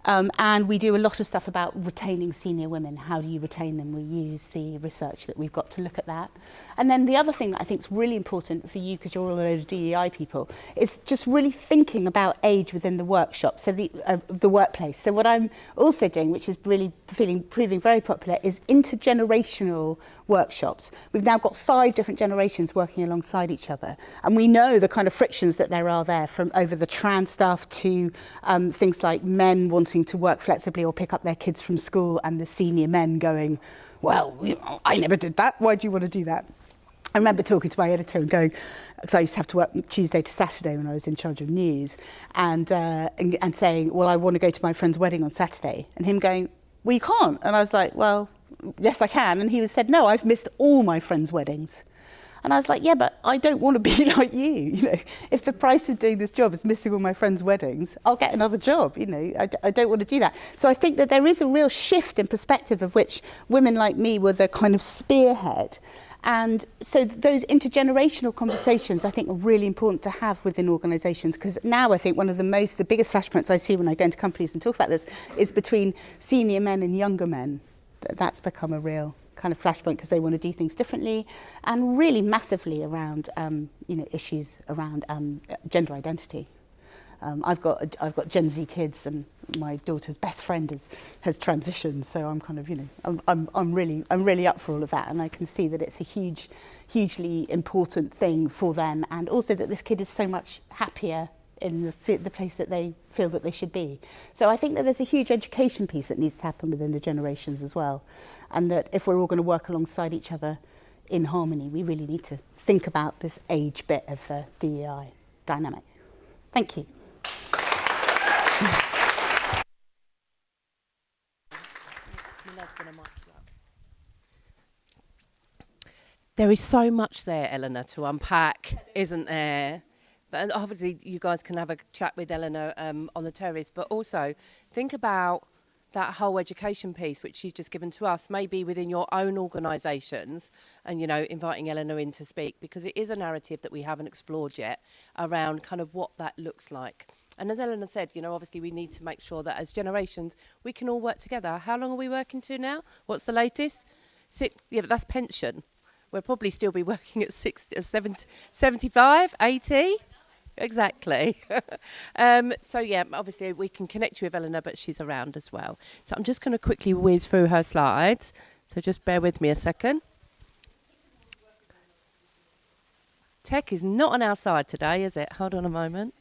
And we do a lot of stuff about retaining senior women. How do you retain them? We use the research that we've got to look at that. And then the other thing that I think is really important for you, because you're all a load of DEI people, is just really thinking about age within the workshop, so the workplace. So what I'm also doing, which is really proving very popular, is intergenerational workshops. We've now got 5 different generations working alongside each other, and we know the kind of frictions that there are there, from over the trans stuff to things like men wanting to work flexibly or pick up their kids from school, and the senior men going, well, you know, I never did that, why do you want to do that? I remember talking to my editor and going, because I used to have to work Tuesday to Saturday when I was in charge of news, and saying, well, I want to go to my friend's wedding on Saturday, and him going, well, you can't. And I was like, well, yes, I can. And he said, no, I've missed all my friends' weddings. And I was like, yeah, but I don't want to be like you. You know, if the price of doing this job is missing all my friends' weddings, I'll get another job. You know, I don't want to do that. So I think that there is a real shift in perspective, of which women like me were the kind of spearhead. And so those intergenerational conversations, I think, are really important to have within organisations, because now I think one of the biggest flashpoints I see when I go into companies and talk about this is between senior men and younger men. That's become a real kind of flashpoint, because they want to do things differently, and really massively around issues around gender identity. I've got Gen Z kids, and my daughter's best friend has transitioned, so I'm kind of, I'm really up for all of that, and I can see that it's a hugely important thing for them, and also that this kid is so much happier in the place that they feel that they should be. So I think that there's a huge education piece that needs to happen within the generations as well, and that if we're all going to work alongside each other in harmony, we really need to think about this age bit of the DEI dynamic. Thank you. There is so much there, Eleanor, to unpack, isn't there? But obviously, you guys can have a chat with Eleanor on the terrace, but also think about that whole education piece, which she's just given to us, maybe within your own organisations, and, you know, inviting Eleanor in to speak, because it is a narrative that we haven't explored yet around kind of what that looks like. And as Eleanor said, you know, obviously we need to make sure that as generations, we can all work together. How long are we working to now? What's the latest? Yeah, but that's pension. We'll probably still be working at 60, 70, 75, 80. Exactly. So yeah, obviously we can connect you with Eleanor, but she's around as well. So I'm just going to quickly whiz through her slides. So just bear with me a second. Tech is not on our side today, is it? Hold on a moment.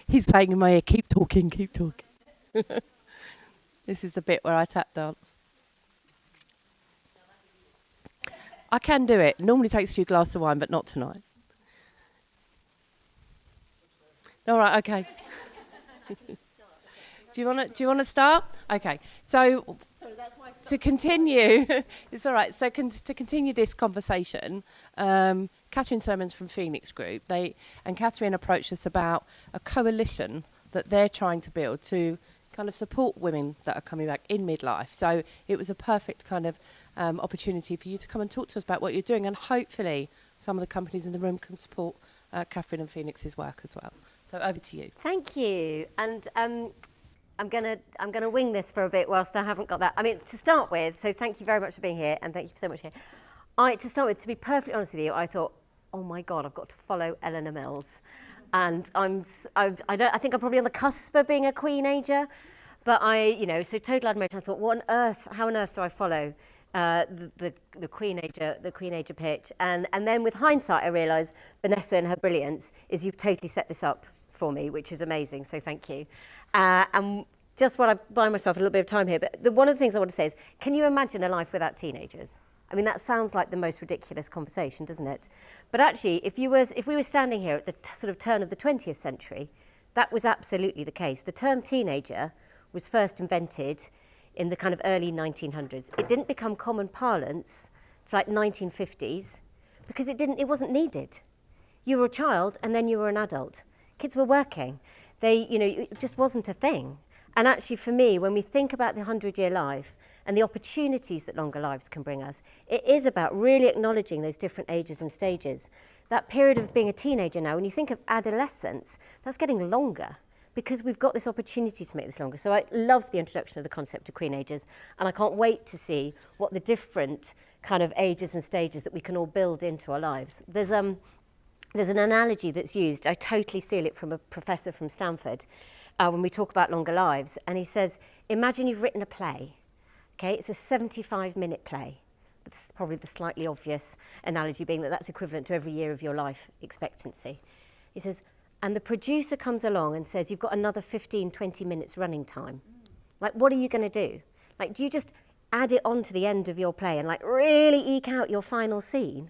He's saying in my ear, keep talking, keep talking. This is the bit where I tap dance. I can do it. Normally takes a few glasses of wine, but not tonight. All right, okay. Do you want to start? Okay. So to continue, it's all right. So to continue this conversation, Catherine Sermons from Phoenix Group, Catherine approached us about a coalition that they're trying to build to kind of support women that are coming back in midlife. So it was a perfect kind of opportunity for you to come and talk to us about what you're doing, and hopefully some of the companies in the room can support Catherine and Phoenix's work as well. So over to you. Thank you. And I'm gonna wing this for a bit whilst I haven't got that. I mean, to start with, so thank you very much for being here, and thank you so much here. To start with, to be perfectly honest with you, I thought, oh my God, I've got to follow Eleanor Mills, and I think I'm probably on the cusp of being a queen-ager, but so total admiration. I thought, how on earth do I follow the queen-ager pitch? And then with hindsight, I realised Vanessa and her brilliance is you've totally set this up for me, which is amazing. So thank you. And just while I buy myself a little bit of time here, but one of the things I want to say is, can you imagine a life without teenagers? I mean, that sounds like the most ridiculous conversation, doesn't it? But actually, if we were standing here at the sort of turn of the 20th century, that was absolutely the case. The term teenager was first invented in the kind of early 1900s. It didn't become common parlance to like 1950s because it wasn't needed. You were a child and then you were an adult. Kids were working. It just wasn't a thing. And actually for me, when we think about the 100-year life and the opportunities that longer lives can bring us. It is about really acknowledging those different ages and stages. That period of being a teenager now, when you think of adolescence, that's getting longer because we've got this opportunity to make this longer. So I love the introduction of the concept of queen ages, and I can't wait to see what the different kind of ages and stages that we can all build into our lives. There's an analogy that's used, I totally steal it from a professor from Stanford, when we talk about longer lives, and he says, imagine you've written a play, okay? It's a 75-minute play. This is probably the slightly obvious analogy being that that's equivalent to every year of your life expectancy. He says, and the producer comes along and says, you've got another 15, 20 minutes running time. Like, what are you going to do? Like, do you just add it on to the end of your play and like really eke out your final scene?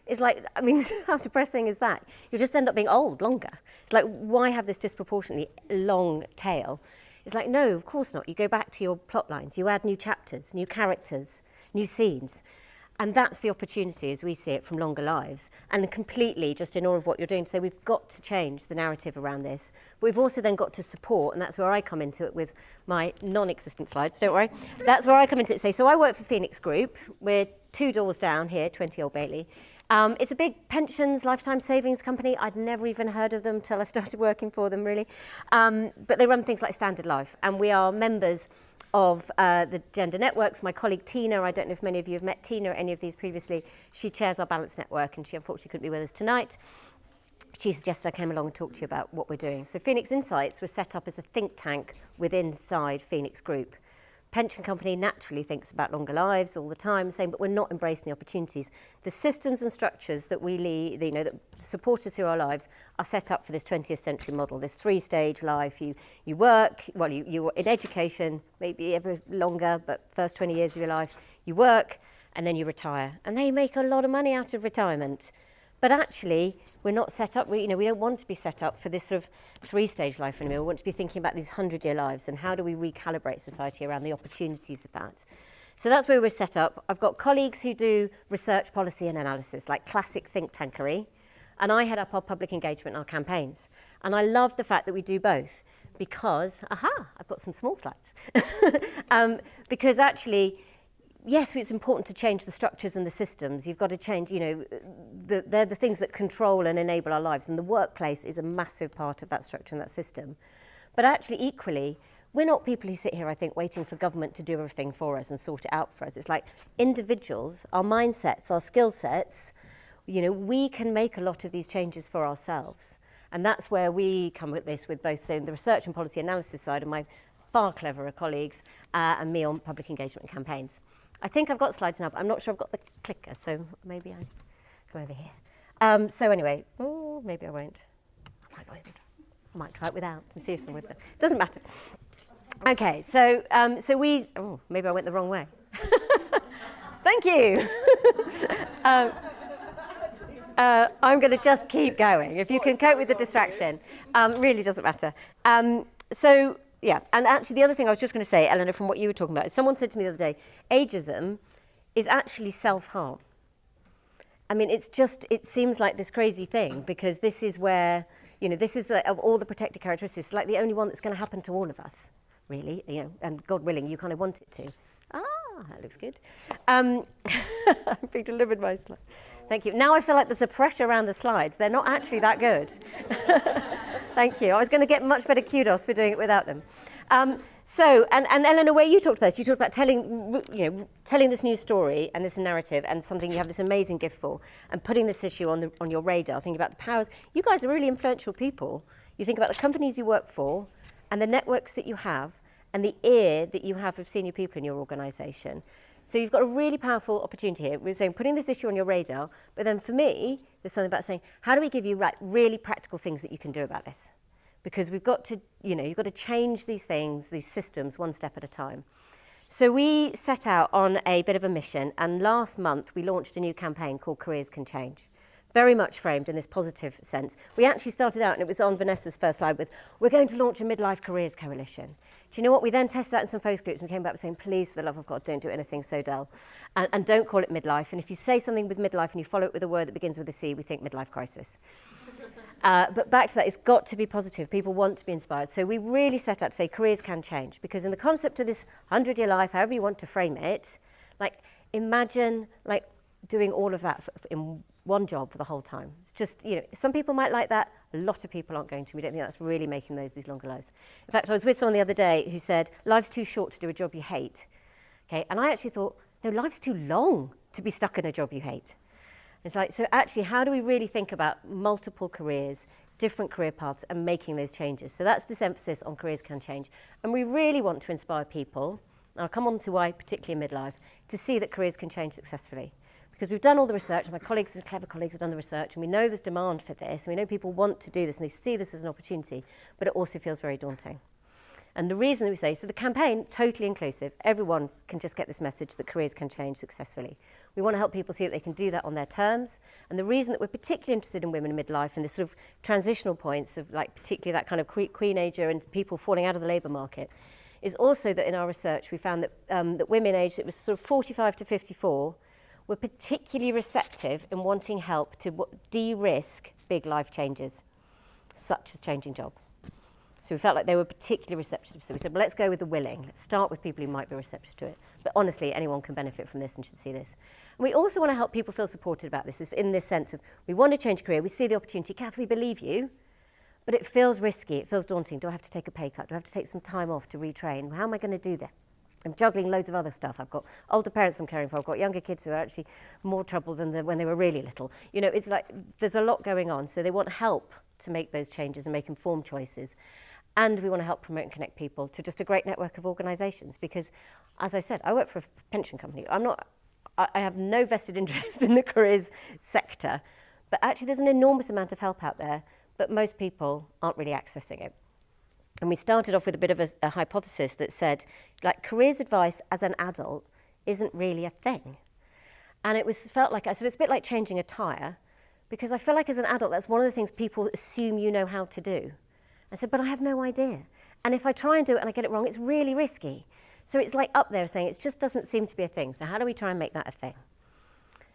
It's like, I mean, how depressing is that? You'll just end up being old longer. It's like, why have this disproportionately long tail? It's like, no, of course not. You go back to your plot lines. You add new chapters, new characters, new scenes. And that's the opportunity as we see it from longer lives. And completely just in awe of what you're doing to say we've got to change the narrative around this. But we've also then got to support, and that's where I come into it with my non-existent slides, don't worry. That's where I come into it to say, so I work for Phoenix Group. We're 2 doors down here, 20 Old Bailey. It's a big pensions, lifetime savings company. I'd never even heard of them till I started working for them, really. But they run things like Standard Life, and we are members of the gender networks. My colleague Tina, I don't know if many of you have met Tina or any of these previously, she chairs our Balance Network, and she unfortunately couldn't be with us tonight. She suggested I came along and talk to you about what we're doing. So Phoenix Insights was set up as a think tank inside Phoenix Group. Pension company naturally thinks about longer lives all the time, saying, but we're not embracing the opportunities. The systems and structures that we lead, that support us through our lives are set up for this 20th century model, this 3-stage life. You work, well, you're in education, maybe ever longer, but first 20 years of your life, you work, and then you retire. And they make a lot of money out of retirement. But actually, we're not set up, we don't want to be set up for this sort of 3-stage life anymore. We want to be thinking about these 100-year lives and how do we recalibrate society around the opportunities of that. So that's where we're set up. I've got colleagues who do research, policy and analysis, like classic think tankery, and I head up our public engagement and our campaigns. And I love the fact that we do both because, I've got some small slides. Because actually, yes, it's important to change the structures and the systems. You've got to change, they're the things that control and enable our lives. And the workplace is a massive part of that structure and that system. But actually, equally, we're not people who sit here, I think, waiting for government to do everything for us and sort it out for us. It's like individuals, our mindsets, our skill sets, we can make a lot of these changes for ourselves. And that's where we come at this with both the research and policy analysis side and my far cleverer colleagues and me on public engagement and campaigns. I think I've got slides now, but I'm not sure I've got the clicker, so maybe I go over here. So anyway, maybe I won't. I might try it without and see if someone would say. Doesn't matter. Okay, so maybe I went the wrong way. Thank you. I'm going to just keep going. If you can cope with the distraction, really doesn't matter. Yeah, and actually the other thing I was just going to say, Eleanor, from what you were talking about, is someone said to me the other day, ageism is actually self-harm. I mean, it seems like this crazy thing because this is where, this is of all the protected characteristics, like the only one that's going to happen to all of us, really, and God willing, you kind of want it to. That looks good. I'm being delivered by slide. Thank you. Now I feel like there's a pressure around the slides. They're not actually that good. Thank you. I was going to get much better kudos for doing it without them. And Eleanor, where you talked about this, you talked about telling this new story and this narrative and something you have this amazing gift for, and putting this issue on your radar, thinking about the powers. You guys are really influential people. You think about the companies you work for and the networks that you have and the ear that you have of senior people in your organisation. So you've got a really powerful opportunity here. We're saying putting this issue on your radar, but then for me, there's something about saying, how do we give you really practical things that you can do about this? Because we've got to, you've got to change these things, these systems, one step at a time. So we set out on a bit of a mission, and last month we launched a new campaign called Careers Can Change. Very much framed in this positive sense. We actually started out, and it was on Vanessa's first slide with, we're going to launch a midlife careers coalition. Do you know what? We then tested that in some focus groups and we came back saying, please, for the love of God, don't do anything so dull. And don't call it midlife. And if you say something with midlife and you follow it with a word that begins with a C, we think midlife crisis. But back to that, it's got to be positive. People want to be inspired. So we really set out to say careers can change, because in the concept of this 100-year life, however you want to frame it, like imagine like doing all of that in one job for the whole time. It's just, you know, some people might like that. A lot of people aren't going to. We don't think that's really making these longer lives. In fact, I was with someone the other day who said, life's too short to do a job you hate. Okay, and I actually thought, no, life's too long to be stuck in a job you hate. It's like, so actually, how do we really think about multiple careers, different career paths, and making those changes? So that's this emphasis on careers can change. And we really want to inspire people, and I'll come on to why, particularly in midlife, to see that careers can change successfully. Because we've done all the research, and my colleagues, and clever colleagues, have done the research, and we know there's demand for this, and we know people want to do this, and they see this as an opportunity, but it also feels very daunting. And the reason that we say, so the campaign, totally inclusive, everyone can just get this message that careers can change successfully. We want to help people see that they can do that on their terms, and the reason that we're particularly interested in women in midlife and this sort of transitional points of like particularly that kind of queenager and people falling out of the labour market is also that in our research we found that, that women aged, it was sort of 45 to 54, were particularly receptive in wanting help to de-risk big life changes, such as changing job. So we felt like they were particularly receptive. So we said, well, let's go with the willing. Let's start with people who might be receptive to it. But honestly, anyone can benefit from this and should see this. And we also want to help people feel supported about this in this sense of, we want to change career, we see the opportunity, Kath, we believe you, but it feels risky, it feels daunting. Do I have to take a pay cut? Do I have to take some time off to retrain? How am I going to do this? I'm juggling loads of other stuff. I've got older parents I'm caring for. I've got younger kids who are actually more trouble than when they were really little. You know, it's like there's a lot going on. So they want help to make those changes and make informed choices. And we want to help promote and connect people to just a great network of organisations. Because, as I said, I work for a pension company. I have no vested interest in the careers sector. But actually, there's an enormous amount of help out there. But most people aren't really accessing it. And we started off with a bit of a hypothesis that said, like, careers advice as an adult isn't really a thing. And it felt like, I said, it's a bit like changing a tyre, because I feel like as an adult, that's one of the things people assume you know how to do. I said, but I have no idea. And if I try and do it and I get it wrong, it's really risky. So it's like up there saying it just doesn't seem to be a thing. So how do we try and make that a thing?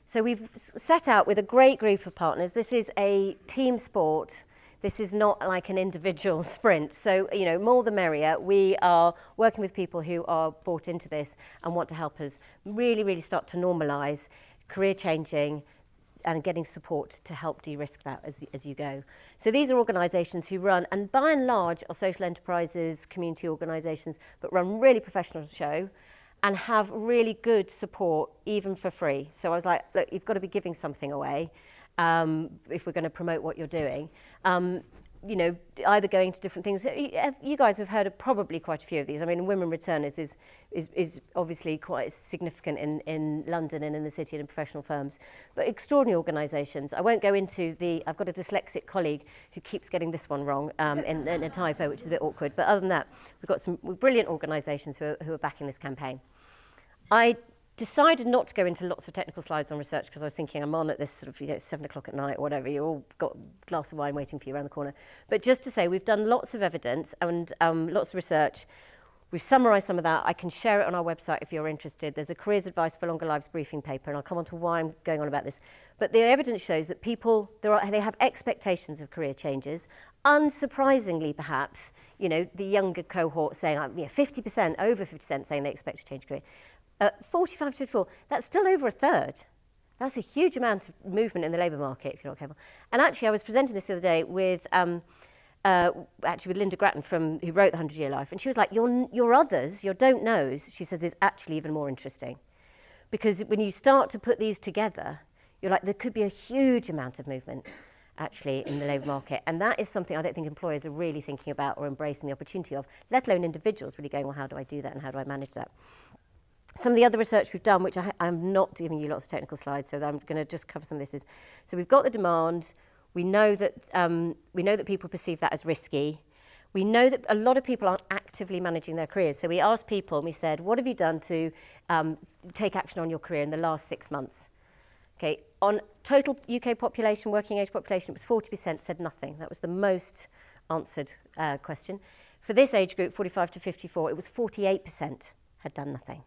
So we've set out with a great group of partners. This is a team sport. This is not like an individual sprint. So, you know, more the merrier. We are working with people who are bought into this and want to help us really, really start to normalise career changing and getting support to help de-risk that as you go. So these are organisations who run, and by and large are social enterprises, community organisations, but run really professional show and have really good support even for free. So I was like, look, you've got to be giving something away if we're going to promote what you're doing. You know, either going to different things. You guys have heard of probably quite a few of these. I mean, Women Returners is obviously quite significant in London and in the city and in professional firms. But extraordinary organisations. I won't go into I've got a dyslexic colleague who keeps getting this one wrong in a typo, which is a bit awkward. But other than that, we've got some brilliant organisations who are backing this campaign. I decided not to go into lots of technical slides on research because I was thinking I'm on at this sort of, you know, 7 o'clock at night or whatever, you all got a glass of wine waiting for you around the corner. But just to say, we've done lots of evidence and lots of research. We've summarised some of that. I can share it on our website if you're interested. There's a Careers Advice for Longer Lives briefing paper, and I'll come on to why I'm going on about this. But the evidence shows that people, they have expectations of career changes. Unsurprisingly, perhaps, you know, the younger cohort saying, you know, 50%, over 50% saying they expect to change career. 45 to 54, that's still over a third. That's a huge amount of movement in the labour market, if you're not careful. And actually, I was presenting this the other day with Linda Grattan, who wrote The 100-Year Life, and she was like, your others, your don't knows, she says, is actually even more interesting. Because when you start to put these together, you're like, there could be a huge amount of movement, actually, in the labour market. And that is something I don't think employers are really thinking about or embracing the opportunity of, let alone individuals really going, well, how do I do that and how do I manage that? Some of the other research we've done, which I'm not giving you lots of technical slides, so I'm going to just cover some of this. So we've got the demand. We know that people perceive that as risky. We know that a lot of people aren't actively managing their careers. So we asked people, and we said, what have you done to take action on your career in the last 6 months? Okay, on total UK population, working age population, it was 40% said nothing. That was the most answered question. For this age group, 45 to 54, it was 48% had done nothing.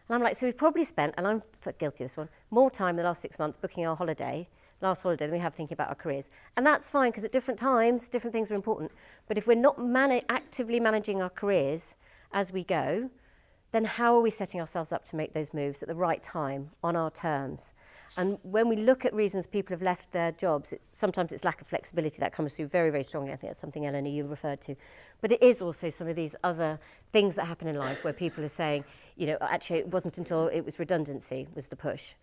And I'm like, so we've probably spent, and I'm guilty of this one, more time in the last 6 months booking our holiday last holiday than we have thinking about our careers. And that's fine, because at different times, different things are important. But if we're not actively managing our careers as we go, then how are we setting ourselves up to make those moves at the right time, on our terms? And when we look at reasons people have left their jobs, sometimes it's lack of flexibility that comes through very, very strongly. I think that's something, Eleanor, you referred to. But it is also some of these other things that happen in life where people are saying, you know, actually it wasn't until it was redundancy was the push.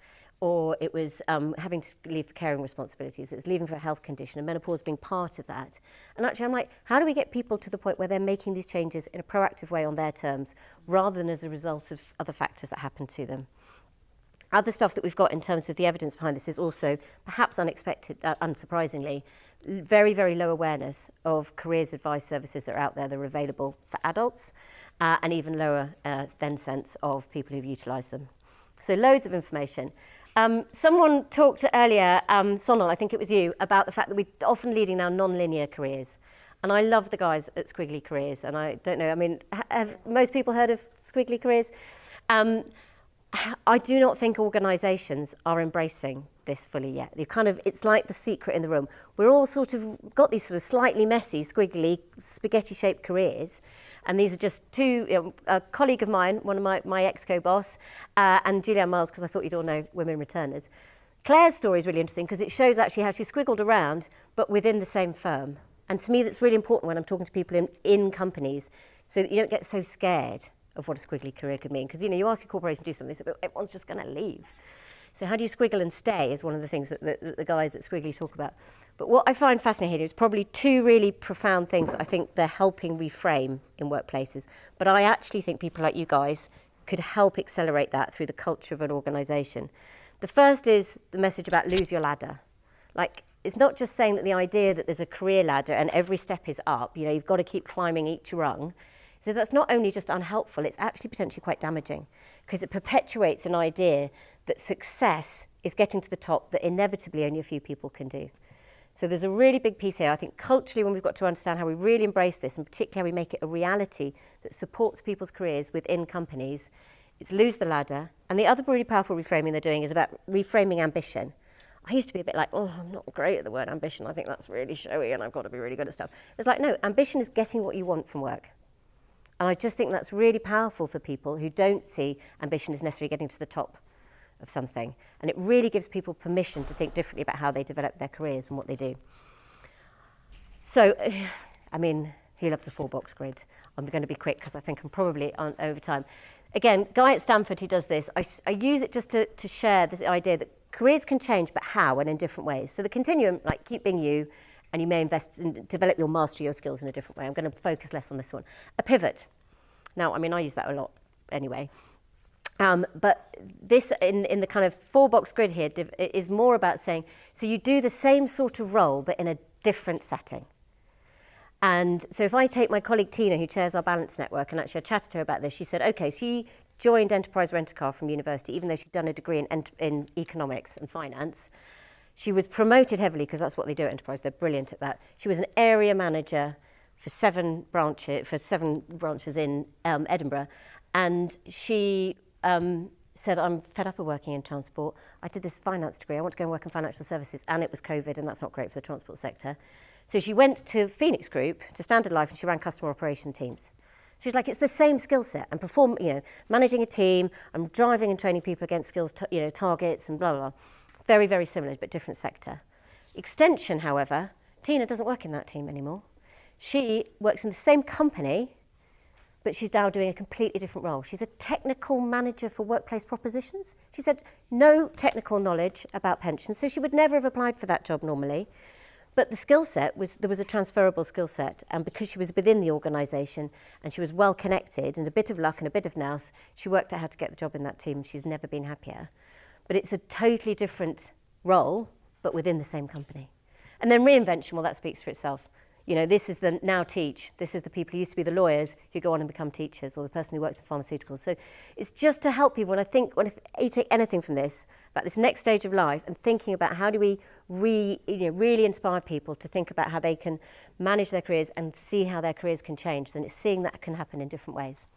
Or it was having to leave for caring responsibilities. It was leaving for a health condition, and menopause being part of that. And actually, I'm like, how do we get people to the point where they're making these changes in a proactive way on their terms, rather than as a result of other factors that happen to them? Other stuff that we've got in terms of the evidence behind this is also, perhaps unexpected, unsurprisingly, very, very low awareness of careers advice services that are out there that are available for adults, and even lower then sense of people who've utilised them. So loads of information. Someone talked earlier, Sonal, I think it was you, about the fact that we're often leading now non-linear careers. And I love the guys at Squiggly Careers. And I don't know, I mean, have most people heard of Squiggly Careers? I do not think organisations are embracing this fully yet. It's like the secret in the room. We're all sort of got these sort of slightly messy, squiggly, spaghetti-shaped careers. And these are just two, a colleague of mine, one of my ex-co-boss, and Julianne Miles, because I thought you'd all know women returners. Claire's story is really interesting because it shows actually how she squiggled around, but within the same firm. And to me, that's really important when I'm talking to people in companies, so that you don't get so scared of what a squiggly career could mean. Because, you know, you ask your corporation to do something, they say, everyone's just going to leave. So how do you squiggle and stay is one of the things that the guys at Squiggly talk about. But what I find fascinating is probably two really profound things that I think they're helping reframe in workplaces. But I actually think people like you guys could help accelerate that through the culture of an organisation. The first is the message about lose your ladder. Like, it's not just saying that the idea that there's a career ladder and every step is up, you know, you've got to keep climbing each rung. So that's not only just unhelpful, it's actually potentially quite damaging, because it perpetuates an idea that success is getting to the top that inevitably only a few people can do. So there's a really big piece here. I think culturally, when we've got to understand how we really embrace this, and particularly how we make it a reality that supports people's careers within companies, it's lose the ladder. And the other really powerful reframing they're doing is about reframing ambition. I used to be a bit like, oh, I'm not great at the word ambition. I think that's really showy and I've got to be really good at stuff. It's like, no, ambition is getting what you want from work. And I just think that's really powerful for people who don't see ambition as necessarily getting to the top of something. And it really gives people permission to think differently about how they develop their careers and what they do. So, I mean, who loves a 4-box grid? I'm going to be quick because I think I'm probably on over time. Again, Guy at Stanford who does this, I use it just to share this idea that careers can change, but how and in different ways. So the continuum, like keep being you, and you may invest and develop your mastery, your skills in a different way. I'm going to focus less on this one. A pivot. Now, I mean, I use that a lot anyway. But this, in the kind of 4-box grid here, is more about saying, so you do the same sort of role, but in a different setting. And so if I take my colleague Tina, who chairs our Balance Network, and actually I chatted to her about this, she said, okay, she joined Enterprise Rent-A-Car from university, even though she'd done a degree in economics and finance. She was promoted heavily, because that's what they do at Enterprise. They're brilliant at that. She was an area manager for 7 branches in Edinburgh. And she said, I'm fed up of working in transport. I did this finance degree. I want to go and work in financial services. And it was COVID, and that's not great for the transport sector. So she went to Phoenix Group, to Standard Life, and she ran customer operation teams. She's like, it's the same skill set. And managing a team, I'm driving and training people against skills, targets and blah, blah, blah. Very, very similar, but different sector. Extension, however, Tina doesn't work in that team anymore. She works in the same company, but she's now doing a completely different role. She's a technical manager for workplace propositions. She said no technical knowledge about pensions, so she would never have applied for that job normally. But the skill set there was a transferable skill set, and because she was within the organisation and she was well connected and a bit of luck and a bit of nous, she worked out how to get the job in that team. She's never been happier. But it's a totally different role, but within the same company. And then reinvention, well, that speaks for itself. You know, this is the now teach. This is the people who used to be the lawyers who go on and become teachers, or the person who works in pharmaceuticals. So it's just to help people. And I think if you take anything from this, about this next stage of life, and thinking about how do we really inspire people to think about how they can manage their careers and see how their careers can change, then it's seeing that can happen in different ways.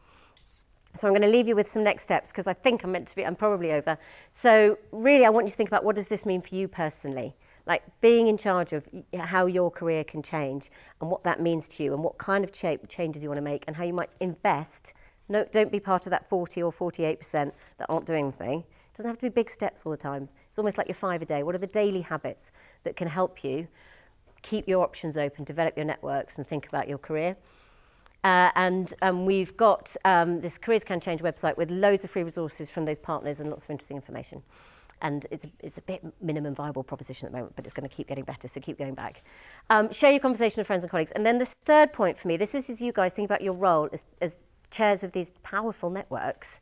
So I'm going to leave you with some next steps, because I think I'm probably over. So really, I want you to think about, what does this mean for you personally? like being in charge of how your career can change and what that means to you and what kind of changes you want to make and how you might invest. No, don't be part of that 40 or 48% that aren't doing anything. It doesn't have to be big steps all the time. It's almost like your 5 a day. What are the daily habits that can help you keep your options open, develop your networks and think about your career? And we've got this Careers Can Change website with loads of free resources from those partners and lots of interesting information. And it's a bit minimum viable proposition at the moment, but it's going to keep getting better, so keep going back. Share your conversation with friends and colleagues. And then the third point for me, this is you guys think about your role as chairs of these powerful networks,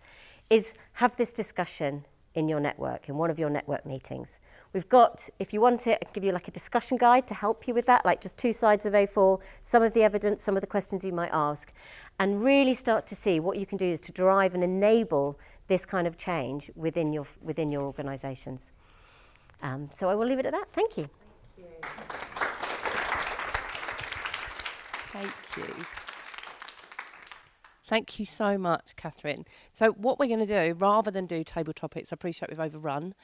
is have this discussion in your network, in one of your network meetings. We've got, if you want it, I can give you like a discussion guide to help you with that, like just 2 sides of A4, some of the evidence, some of the questions you might ask, and really start to see what you can do is to drive and enable this kind of change within your organisations. So I will leave it at that. Thank you. Thank you. Thank you so much, Catherine. So what we're going to do, rather than do table topics, I appreciate we've overrun,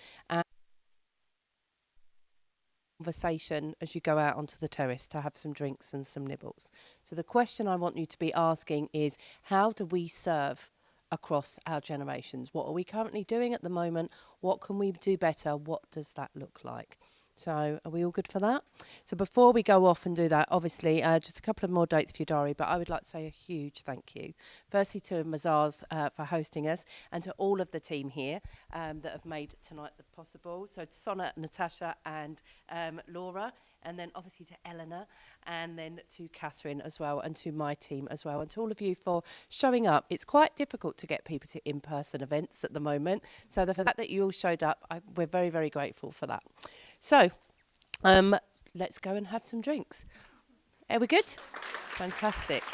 conversation as you go out onto the terrace to have some drinks and some nibbles. So the question I want you to be asking is, how do we serve across our generations? What are we currently doing at the moment? What can we do better? What does that look like? So are we all good for that? So before we go off and do that, obviously, just a couple of more dates for your diary, but I would like to say a huge thank you. Firstly to Mazars for hosting us, and to all of the team here that have made tonight possible. So to Sonna, Natasha and Laura, and then obviously to Eleanor, and then to Catherine as well, and to my team as well, and to all of you for showing up. It's quite difficult to get people to in-person events at the moment, so the fact that you all showed up, we're very, very grateful for that. So, let's go and have some drinks. Are we good? Fantastic.